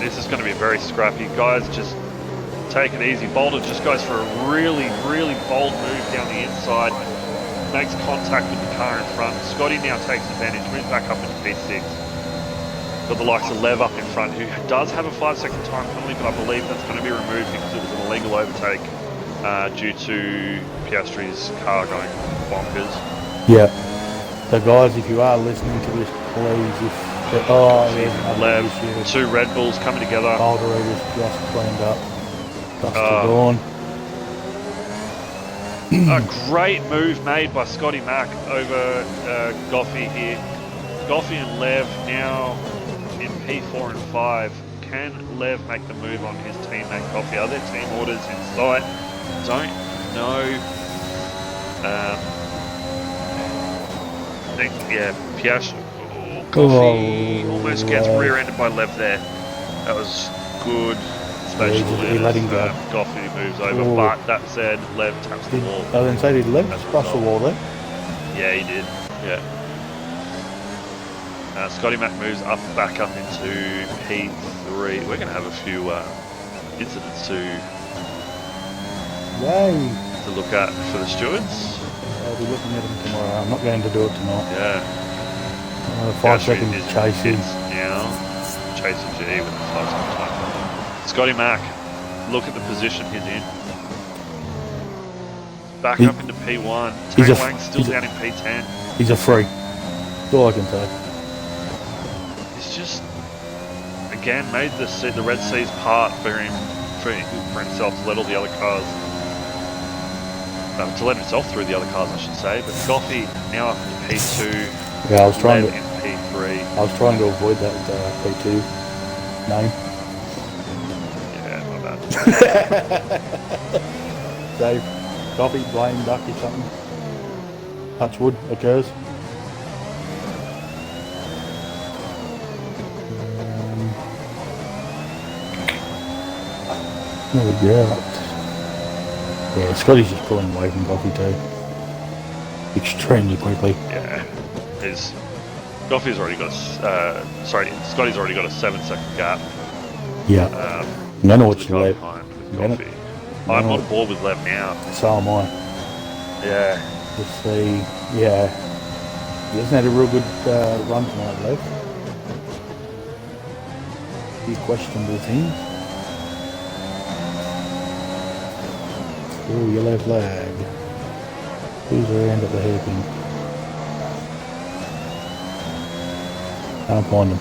[SPEAKER 1] This is going to be very scrappy. Guys, just take it easy. Boulder just goes for a really, really bold move down the inside. Makes contact with the car in front. Scotty now takes advantage, moves back up into P6. Got the likes of Lev up in front, who does have a 5-second time penalty, but I believe that's going to be removed because it was an illegal overtake due to Piastri's car going bonkers.
[SPEAKER 2] Yeah. So guys, if you are listening to this, please,
[SPEAKER 1] Lev, 2 Red Bulls coming together.
[SPEAKER 2] Boulder was just cleaned up. Dust to dawn.
[SPEAKER 1] A great move made by Scotty Mack over Goffey here. Goffey and Lev now in P4 and 5. Can Lev make the move on his teammate Goffey? Are there team orders in sight? Don't know. I think, yeah, Goffey almost gets rear-ended by Lev there. That was good.
[SPEAKER 2] He let him go.
[SPEAKER 1] Goffey moves over, but that said, Lev taps the wall.
[SPEAKER 2] I didn't say did Lev cross the wall there?
[SPEAKER 1] Yeah, he did. Yeah. Scotty Mack moves back up into P3. We're going to have a few incidents to look at for the stewards.
[SPEAKER 2] I'll be looking at them tomorrow. I'm not going to do it tonight.
[SPEAKER 1] Yeah.
[SPEAKER 2] 5 seconds chasing.
[SPEAKER 1] Now, chasing G with the 5-second time. Scotty Mack, look at the position he's in. Back up into P1. Tang Wang's still down in P10.
[SPEAKER 2] He's a freak. That's all I can say.
[SPEAKER 1] He's just, again, made the Red Seas part for himself to let all the other cars, to let himself through the other cars, I should say. But Goffey now up into P2.
[SPEAKER 2] Yeah, I was trying
[SPEAKER 1] in P3.
[SPEAKER 2] I was trying to avoid that P2 name. Dave, coffee, blame, ducky, something. Touch wood occurs. There we go. Yeah, Scotty's just pulling away from coffee too. Extremely quickly.
[SPEAKER 1] Yeah. Goffey's already got Scotty's already got a 7-second gap.
[SPEAKER 2] Yeah. I'm going to watch the Lev.
[SPEAKER 1] I'm on board with Lev now.
[SPEAKER 2] So am I.
[SPEAKER 1] Yeah.
[SPEAKER 2] Let's see. Yeah. He hasn't had a real good run tonight, Lev. A few questionable things. Oh, yellow flag. Who's around at the hairpin? Can't find him.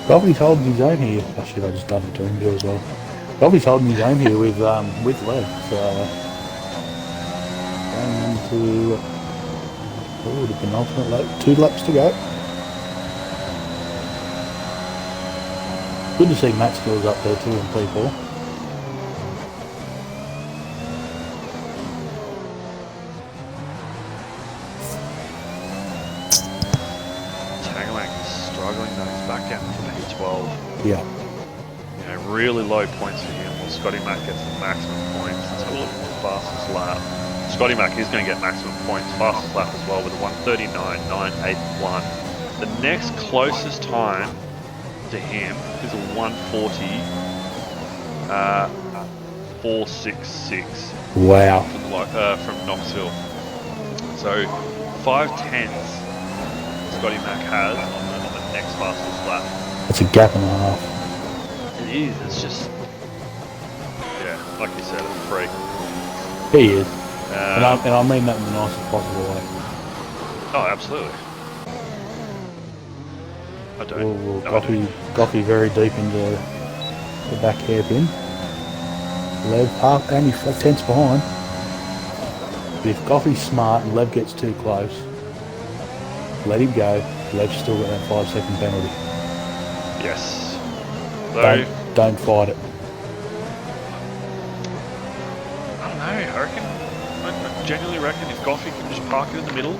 [SPEAKER 2] Goffey's holding his own here. Oh shit, I just done it to him as well. Goffey's holding his own here with Lev. So going into the penultimate lap. 2 laps to go. Good to see Matt Skills up there too in P4. Yeah.
[SPEAKER 1] Really low points for him. Well, Scotty Mack gets the maximum points. Let's have a look at the fastest lap. Scotty Mack is going to get maximum points. Fastest lap as well with a 1:39.981. The next closest time to him is a 1:40.466.
[SPEAKER 2] Wow.
[SPEAKER 1] From Knoxville. So 5/10 Scotty Mack has on the next fastest lap.
[SPEAKER 2] That's a gap and a half.
[SPEAKER 1] It is, it's just, yeah, like you said, it's free.
[SPEAKER 2] He is. And I mean that in the nicest possible way.
[SPEAKER 1] Oh, absolutely. I don't.
[SPEAKER 2] Well,
[SPEAKER 1] no, I do.
[SPEAKER 2] Goffey very deep into the back hairpin. Lev only a tenth behind. But if Goffey's smart and Lev gets too close, let him go. Lev's still got that 5-second penalty.
[SPEAKER 1] Yes. Though,
[SPEAKER 2] Don't fight it.
[SPEAKER 1] I don't know. I reckon. I genuinely reckon if Goffey can just park it in the middle,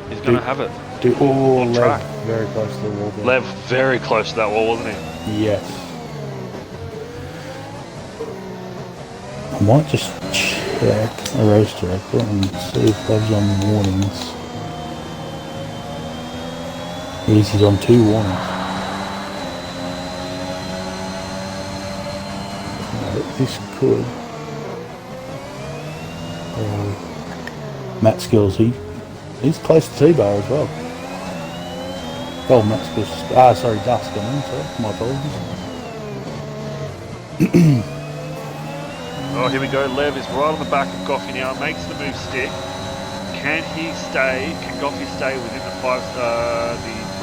[SPEAKER 1] he's going to have it.
[SPEAKER 2] Lev
[SPEAKER 1] track.
[SPEAKER 2] very close to the wall there.
[SPEAKER 1] Lev very close to that wall, wasn't he?
[SPEAKER 2] Yes. I might just check a race director and see if Lev's on warnings. Yes, he's on 2 warnings. This could. Matt Skills, he's close to T-Bar as well. Oh, Matt Skills. Sorry, Dusk. Sorry, my apologies.
[SPEAKER 1] Oh, here we go. Lev is right on the back of Goffey now. Makes the move stick. Can he stay? Can Goffey stay within the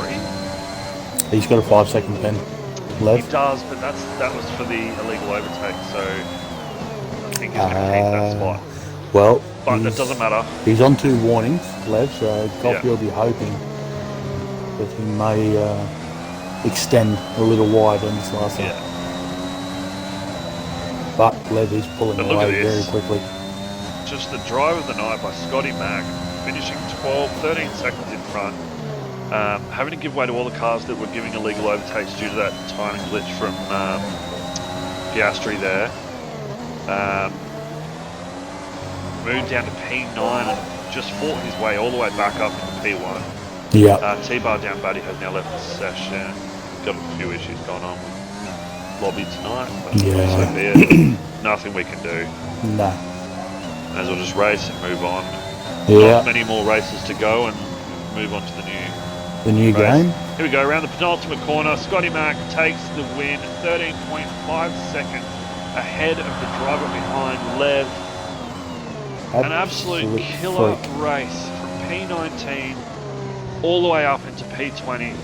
[SPEAKER 1] 3?
[SPEAKER 2] He's got a 5-second pen. Lev.
[SPEAKER 1] He does, but that was for the illegal overtake, so I think he's going to keep that spot.
[SPEAKER 2] Well,
[SPEAKER 1] but it doesn't matter.
[SPEAKER 2] He's on 2 warnings, Lev, so Goffey will be hoping that he may extend a little wide on this last one. But Lev is pulling away very quickly.
[SPEAKER 1] Just the drive of the night by Scotty Mack, finishing 13 seconds in front. Having to give way to all the cars that were giving illegal overtakes due to that timing glitch from Piastri there. Moved down to P9 and just fought his way all the way back up into P1.
[SPEAKER 2] Yeah.
[SPEAKER 1] T-Bar down Buddy has now left the session. Got a few issues going on with lobby tonight, but so be it. Nothing we can do.
[SPEAKER 2] No.
[SPEAKER 1] As well just race and move on.
[SPEAKER 2] Yeah.
[SPEAKER 1] Not many more races to go and move on to
[SPEAKER 2] the new game.
[SPEAKER 1] Here we go, around the penultimate corner. Scotty Mack takes the win, 13.5 seconds ahead of the driver behind Lev. An absolute killer race from P19 all the way up into P20.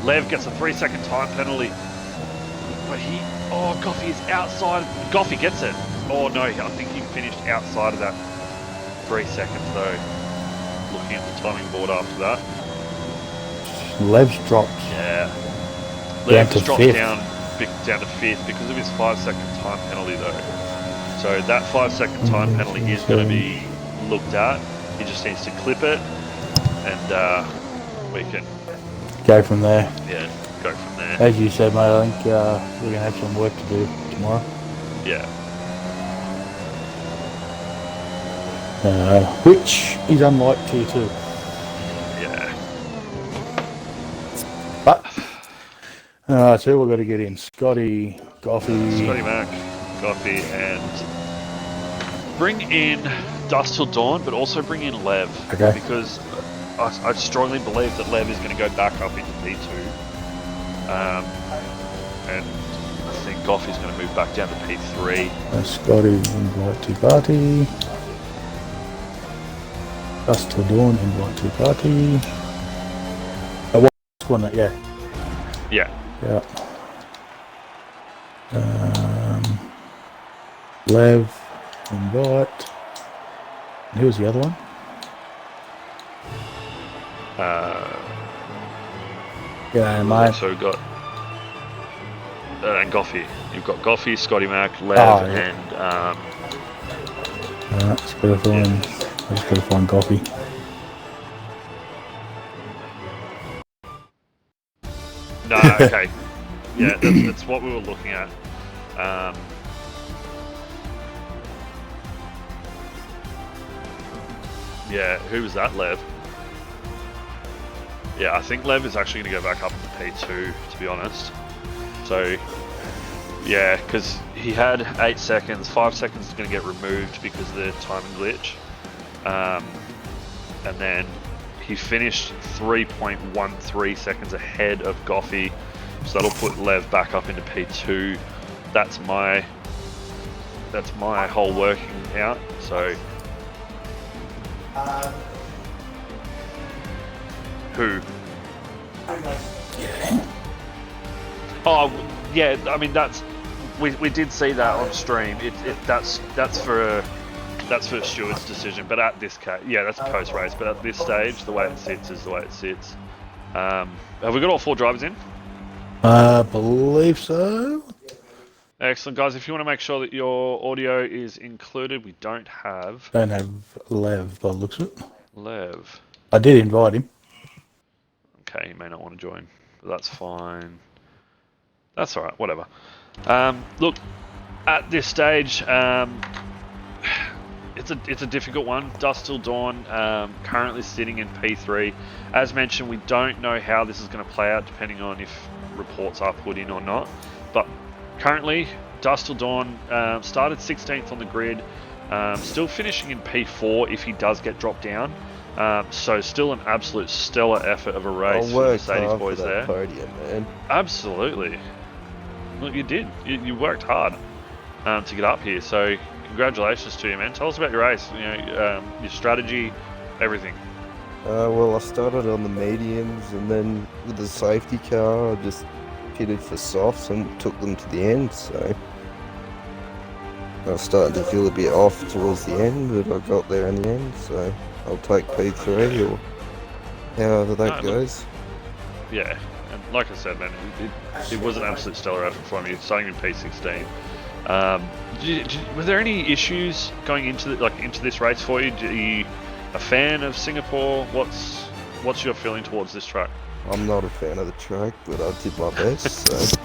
[SPEAKER 1] Lev gets a 3-second time penalty. But Goffey is outside. Goffey gets it. Oh no, I think he finished outside of that 3 seconds though. Looking at the timing board after that.
[SPEAKER 2] Lev's dropped.
[SPEAKER 1] Yeah. Lev just dropped
[SPEAKER 2] fifth.
[SPEAKER 1] down to 5th because of his 5-second time penalty though. So that 5-second time penalty is going to be looked at. He just needs to clip it and we can
[SPEAKER 2] go from there.
[SPEAKER 1] Yeah, go from there.
[SPEAKER 2] As you said, mate, I think we're going to have some work to do tomorrow.
[SPEAKER 1] Yeah.
[SPEAKER 2] Which is unlike Tier 2.
[SPEAKER 1] Yeah.
[SPEAKER 2] But, so we've got to get in Scotty, Goffey.
[SPEAKER 1] Scotty Mack, Goffey, and bring in Dust Till Dawn, but also bring in Lev.
[SPEAKER 2] Okay.
[SPEAKER 1] Because I strongly believe that Lev is going to go back up into P2. And I think Goffey's going to move back down to P3.
[SPEAKER 2] Scotty, invite to party. Dust Till Dawn, invite to party. What's one? Yeah.
[SPEAKER 1] Yeah.
[SPEAKER 2] Yeah. Lev, invite. And who was the other one? Yeah, mate.
[SPEAKER 1] So we've got and Goffey. You've got Goffey, Scotty Mack, Lev, and
[SPEAKER 2] just gotta find. I just gotta find Goffey.
[SPEAKER 1] No, okay. Yeah, that's what we were looking at. Yeah, who was that, Lev? Yeah, I think Lev is actually going to go back up into P2, to be honest. So, yeah, because he had 8 seconds, 5 seconds is going to get removed because of the timing glitch. And then he finished 3.13 seconds ahead of Goffey, so that'll put Lev back up into P2. That's my whole working out. So Who? Oh, yeah. I mean, we did see that on stream. That's for Stewart's decision. But at this case, yeah, that's post race. But at this stage, the way it sits is the way it sits. Have we got all 4 drivers in?
[SPEAKER 2] I believe so.
[SPEAKER 1] Excellent, guys. If you want to make sure that your audio is included, we don't have
[SPEAKER 2] Don't have Lev by the looks of it.
[SPEAKER 1] Lev.
[SPEAKER 2] I did invite him.
[SPEAKER 1] Okay, he may not want to join, but that's fine. That's all right. Whatever. Look, at this stage, it's a difficult one. Dusk Till Dawn currently sitting in P3. As mentioned, we don't know how this is going to play out, depending on if reports are put in or not. But currently, Dusk Till Dawn started 16th on the grid, still finishing in P4 if he does get dropped down. So still an absolute stellar effort of a race for the Mercedes boys there.
[SPEAKER 6] Podium, man.
[SPEAKER 1] Absolutely. Look, you did. You worked hard to get up here. So congratulations to you, man. Tell us about your race. Your strategy, everything.
[SPEAKER 6] Well, I started on the mediums, and then with the safety car, I just pitted for softs and took them to the end. So I was starting to feel a bit off towards the end, but I got there in the end. So I'll take P3 or however that goes.
[SPEAKER 1] Yeah, and like I said, man, it was an absolute stellar effort from you, starting in P16. Were there any issues going into this race for you? Are you a fan of Singapore? What's your feeling towards this track?
[SPEAKER 6] I'm not a fan of the track, but I did my best. So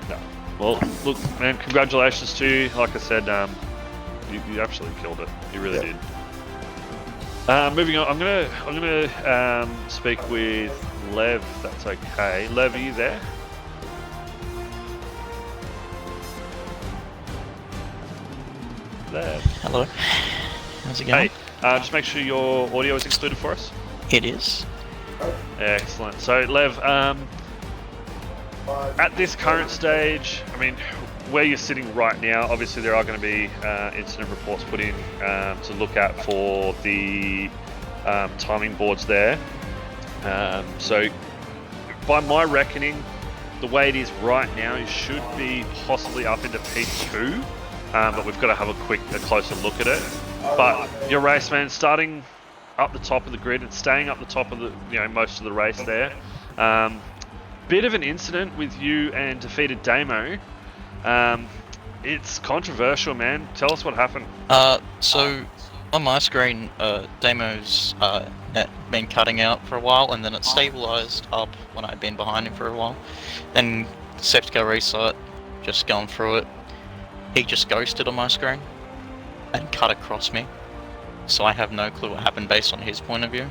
[SPEAKER 1] No. Well, look, man, congratulations to you. Like I said, you absolutely killed it. You really did. Moving on, I'm gonna speak with Lev. If that's okay. Lev, are you there? Lev.
[SPEAKER 7] Hello. How's it going?
[SPEAKER 1] Hey, just make sure your audio is included for us.
[SPEAKER 7] It is.
[SPEAKER 1] Excellent. So, Lev, at this current stage, I mean, where you're sitting right now, obviously there are going to be incident reports put in to look at for the timing boards there. So, by my reckoning, the way it is right now, you should be possibly up into P2, but we've got to have a closer look at it. But your race, man, starting up the top of the grid and staying up the top of the, most of the race there. Bit of an incident with you and defeated Damo. It's controversial, man. Tell us what happened.
[SPEAKER 7] So on my screen, Damo's been cutting out for a while, and then it stabilized up when I'd been behind him for a while. Then Septico restart, just going through it. He just ghosted on my screen and cut across me. So I have no clue what happened based on his point of view.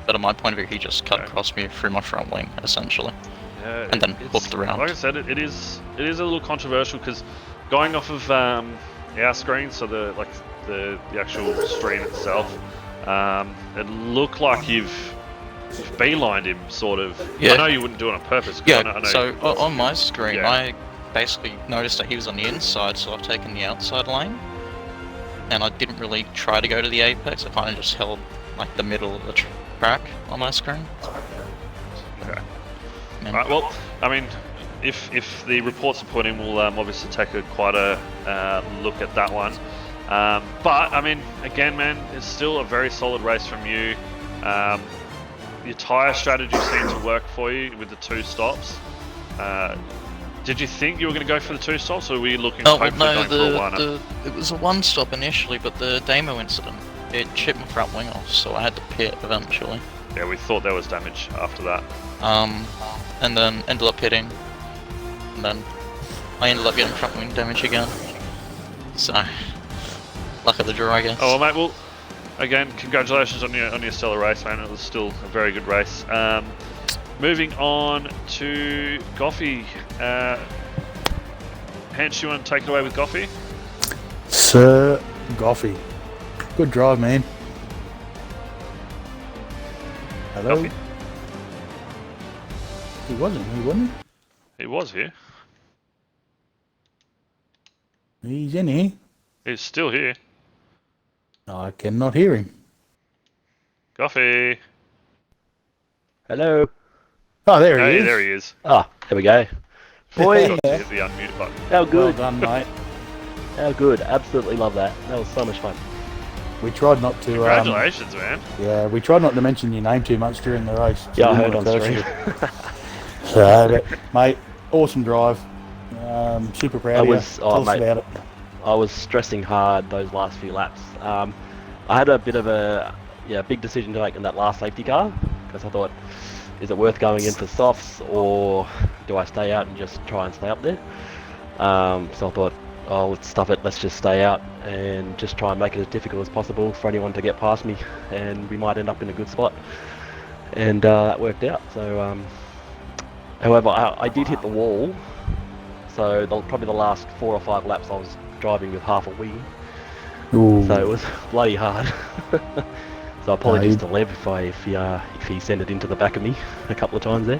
[SPEAKER 7] But on my point of view, he just cut across me through my front wing, essentially.
[SPEAKER 1] Yeah,
[SPEAKER 7] and then hooked around.
[SPEAKER 1] Like I said, it is a little controversial because going off of our screen, so the actual stream itself, it looked like you've beelined him, sort of.
[SPEAKER 7] Yeah.
[SPEAKER 1] I know you wouldn't do it on purpose.
[SPEAKER 7] Yeah.
[SPEAKER 1] I know
[SPEAKER 7] So on my screen,
[SPEAKER 1] Yeah.
[SPEAKER 7] I basically noticed that he was on the inside, so I've taken the outside lane. And I didn't really try to go to the apex. I kind of just held like the middle of the track on my screen.
[SPEAKER 1] Okay.
[SPEAKER 7] And
[SPEAKER 1] Right. Well, I mean, if the reports are put in, we'll obviously take quite a look at that one. But I mean, again, man, it's still a very solid race from you. Your tyre strategy seemed to work for you with the 2 stops. Did you think you were going to go for the 2 stops, or were you looking hopefully going for a one?
[SPEAKER 7] It was a 1 stop initially, but the Damo incident, it chipped my front wing off, so I had to pit eventually.
[SPEAKER 1] Yeah, we thought there was damage after that.
[SPEAKER 7] And then ended up pitting, and then I ended up getting front wing damage again. So, luck of the draw, I guess.
[SPEAKER 1] Oh, well, mate, well, again, congratulations on your stellar race, man. It was still a very good race. Moving on to Goffy. Hence, you want to take it away with Goffy?
[SPEAKER 2] Sir Goffy. Good drive, man. Hello?
[SPEAKER 1] Goffy?
[SPEAKER 2] He wasn't
[SPEAKER 1] He was here.
[SPEAKER 2] he? He's in here.
[SPEAKER 1] He's still here.
[SPEAKER 2] I cannot hear him.
[SPEAKER 1] Goffy.
[SPEAKER 8] Hello.
[SPEAKER 2] Oh, there he
[SPEAKER 1] Hey,
[SPEAKER 2] is.
[SPEAKER 1] there he is.
[SPEAKER 8] Ah, there we go. Boys,
[SPEAKER 1] Got to hit the unmute button.
[SPEAKER 8] how
[SPEAKER 2] Well
[SPEAKER 8] good.
[SPEAKER 2] done, mate.
[SPEAKER 8] How good. Absolutely love that. That was so much fun.
[SPEAKER 2] We tried not to.
[SPEAKER 1] Congratulations, man.
[SPEAKER 2] Yeah, we tried not to mention your name too much during the race.
[SPEAKER 8] Yeah, I
[SPEAKER 2] we
[SPEAKER 8] heard
[SPEAKER 2] didn't
[SPEAKER 8] on
[SPEAKER 2] want to
[SPEAKER 8] stream.
[SPEAKER 2] curse you. So, mate, awesome drive. Super proud of you. Tell us about it.
[SPEAKER 8] I was stressing hard those last few laps. I had a bit of a big decision to make in that last safety car because I thought, is it worth going in for softs or do I stay out and just try and stay up there? So I thought, oh, let's stuff it. Let's just stay out and just try and make it as difficult as possible for anyone to get past me, and we might end up in a good spot. And that worked out. So, however, I did hit the wall. So probably the last 4 or 5 laps I was driving with half a wing.
[SPEAKER 2] Ooh.
[SPEAKER 8] So it was bloody hard. So apologies to Lev if he sent it into the back of me a couple of times there.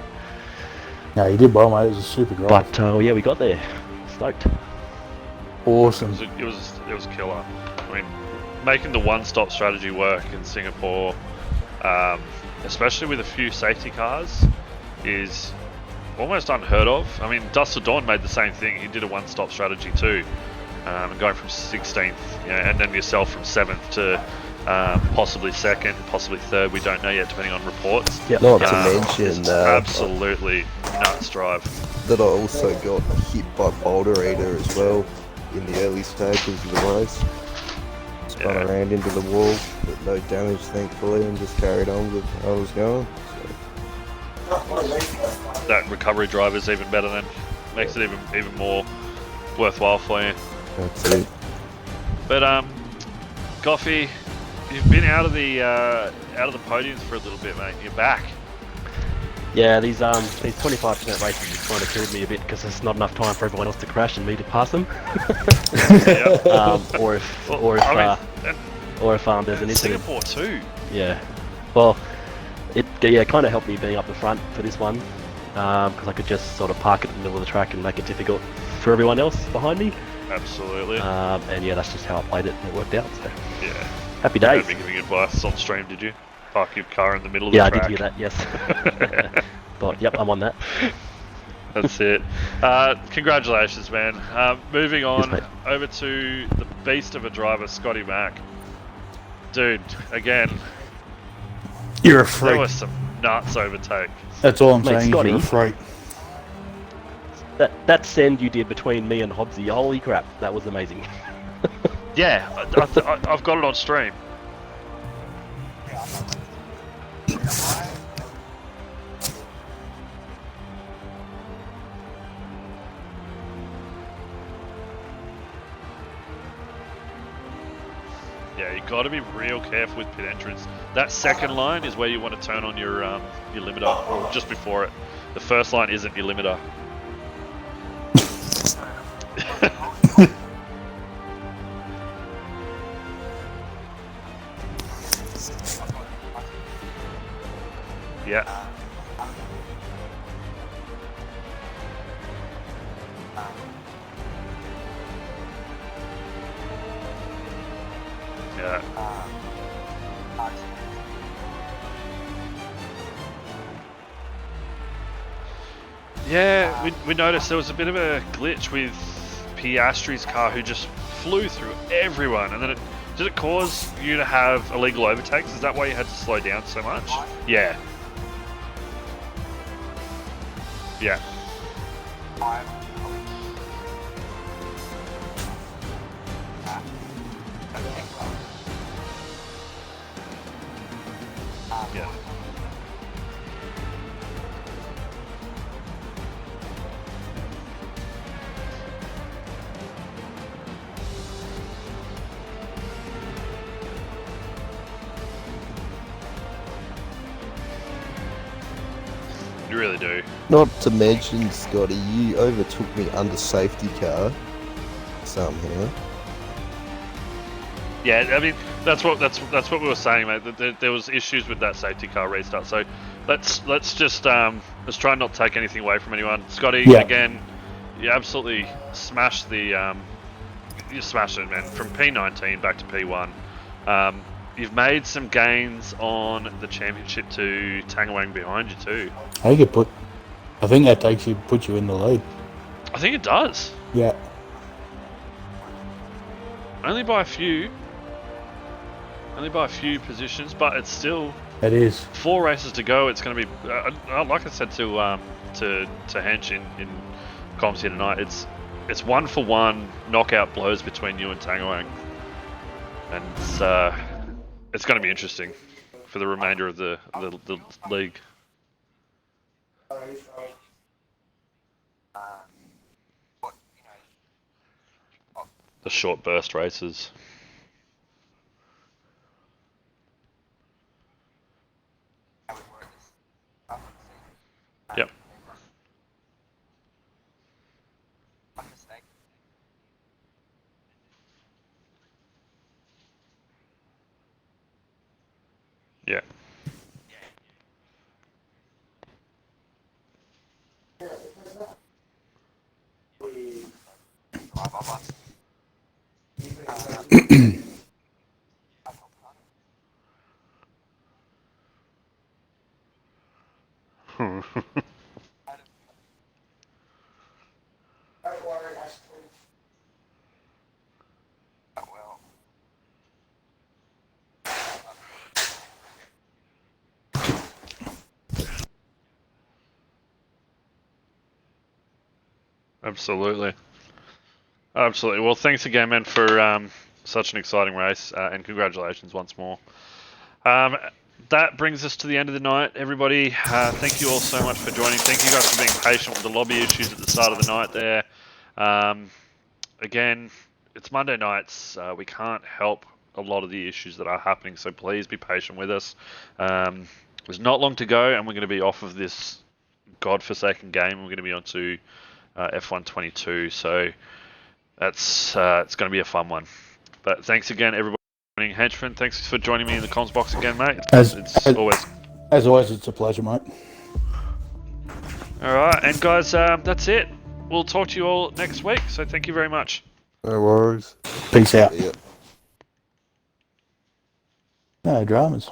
[SPEAKER 2] No, you did well, mate. It was a super drive.
[SPEAKER 8] But yeah, we got there. Stoked.
[SPEAKER 2] Awesome.
[SPEAKER 1] It was killer. I mean, making the one-stop strategy work in Singapore, especially with a few safety cars, is almost unheard of. I mean, Dust to Dawn made the same thing. He did a one-stop strategy too, going from 16th, and then yourself from 7th to possibly 2nd, possibly 3rd. We don't know yet, depending on reports.
[SPEAKER 8] Yep.
[SPEAKER 6] Not to mention
[SPEAKER 1] Absolutely nuts drive.
[SPEAKER 6] that I also got hit by Boulder Eater as well in the early stages of the race. Spun around into the wall, but no damage thankfully, and just carried on with how I was going.
[SPEAKER 1] That recovery drive is even better then. Makes it even more worthwhile for you.
[SPEAKER 6] That's it.
[SPEAKER 1] But Goffy, you've been out of the podiums for a little bit, mate. You're back.
[SPEAKER 8] Yeah, these 25% races have kind of killed me a bit because there's not enough time for everyone else to crash and me to pass them. Or if there's an incident.
[SPEAKER 1] Singapore too.
[SPEAKER 8] Yeah. Well, it kind of helped me being up the front for this one because I could just sort of park it in the middle of the track and make it difficult for everyone else behind me.
[SPEAKER 1] Absolutely.
[SPEAKER 8] And yeah, that's just how I played it. It worked out. So
[SPEAKER 1] Yeah.
[SPEAKER 8] happy
[SPEAKER 1] You
[SPEAKER 8] days.
[SPEAKER 1] don't be giving advice on stream, did you? Park your car in the middle of the
[SPEAKER 8] Yeah, I
[SPEAKER 1] track.
[SPEAKER 8] did hear that. Yes. But yep, I'm on that.
[SPEAKER 1] That's it. Congratulations, man. Moving on
[SPEAKER 8] mate.
[SPEAKER 1] over to the beast of a driver, Scotty Mack. Dude, again,
[SPEAKER 2] You're a
[SPEAKER 1] there
[SPEAKER 2] freak.
[SPEAKER 1] was some nuts overtake.
[SPEAKER 2] That's all I'm
[SPEAKER 8] Mate,
[SPEAKER 2] saying.
[SPEAKER 8] Scotty.
[SPEAKER 2] You're a freak.
[SPEAKER 8] That send you did between me and Hobbsy, holy crap, that was amazing.
[SPEAKER 1] Yeah, I've got it on stream. Yeah, you got to be real careful with pit entrance. That second line is where you want to turn on your limiter, or just before it. The first line isn't your limiter. Yeah. Yeah. Yeah, we noticed there was a bit of a glitch with Piastri's car, who just flew through everyone, and then did it cause you to have illegal overtakes? Is that why you had to slow down so much? Yeah. Yeah. Yeah. You really do.
[SPEAKER 6] Not to mention, Scotty, you overtook me under safety car somehow.
[SPEAKER 1] Yeah, I mean that's what we were saying, mate. There was issues with that safety car restart. So let's just let's try and not take anything away from anyone. Scotty,
[SPEAKER 2] Yeah.
[SPEAKER 1] again, you absolutely smashed the you smashed it, man. From P19 back to P1. you've made some gains on the championship to Tangawang behind you too.
[SPEAKER 2] I think that puts you in the lead.
[SPEAKER 1] I think it does.
[SPEAKER 2] Yeah.
[SPEAKER 1] Only by a few. Only by a few positions, but it's still.
[SPEAKER 2] It is.
[SPEAKER 1] 4 races to go. It's going to be, like I said to Hench in comms here tonight. It's 1-for-1 knockout blows between you and Tangawang, and it's going to be interesting for the remainder of the league. The short burst races. Yep. Yeah. Absolutely. Absolutely. Well, thanks again, man, for such an exciting race, and congratulations once more. That brings us to the end of the night, everybody. Thank you all so much for joining. Thank you guys for being patient with the lobby issues at the start of the night there. Again, it's Monday nights. We can't help a lot of the issues that are happening, so please be patient with us. There's not long to go, and we're going to be off of this godforsaken game. We're going to be on to F1 22, so that's it's going to be a fun one. But thanks again, everybody. Henchman, thanks for joining me in the comms box again, mate. As
[SPEAKER 2] always, it's a pleasure, mate.
[SPEAKER 1] All right, and guys, that's it. We'll talk to you all next week. So thank you very much.
[SPEAKER 6] No worries.
[SPEAKER 2] Peace out.
[SPEAKER 6] Yeah.
[SPEAKER 2] No dramas.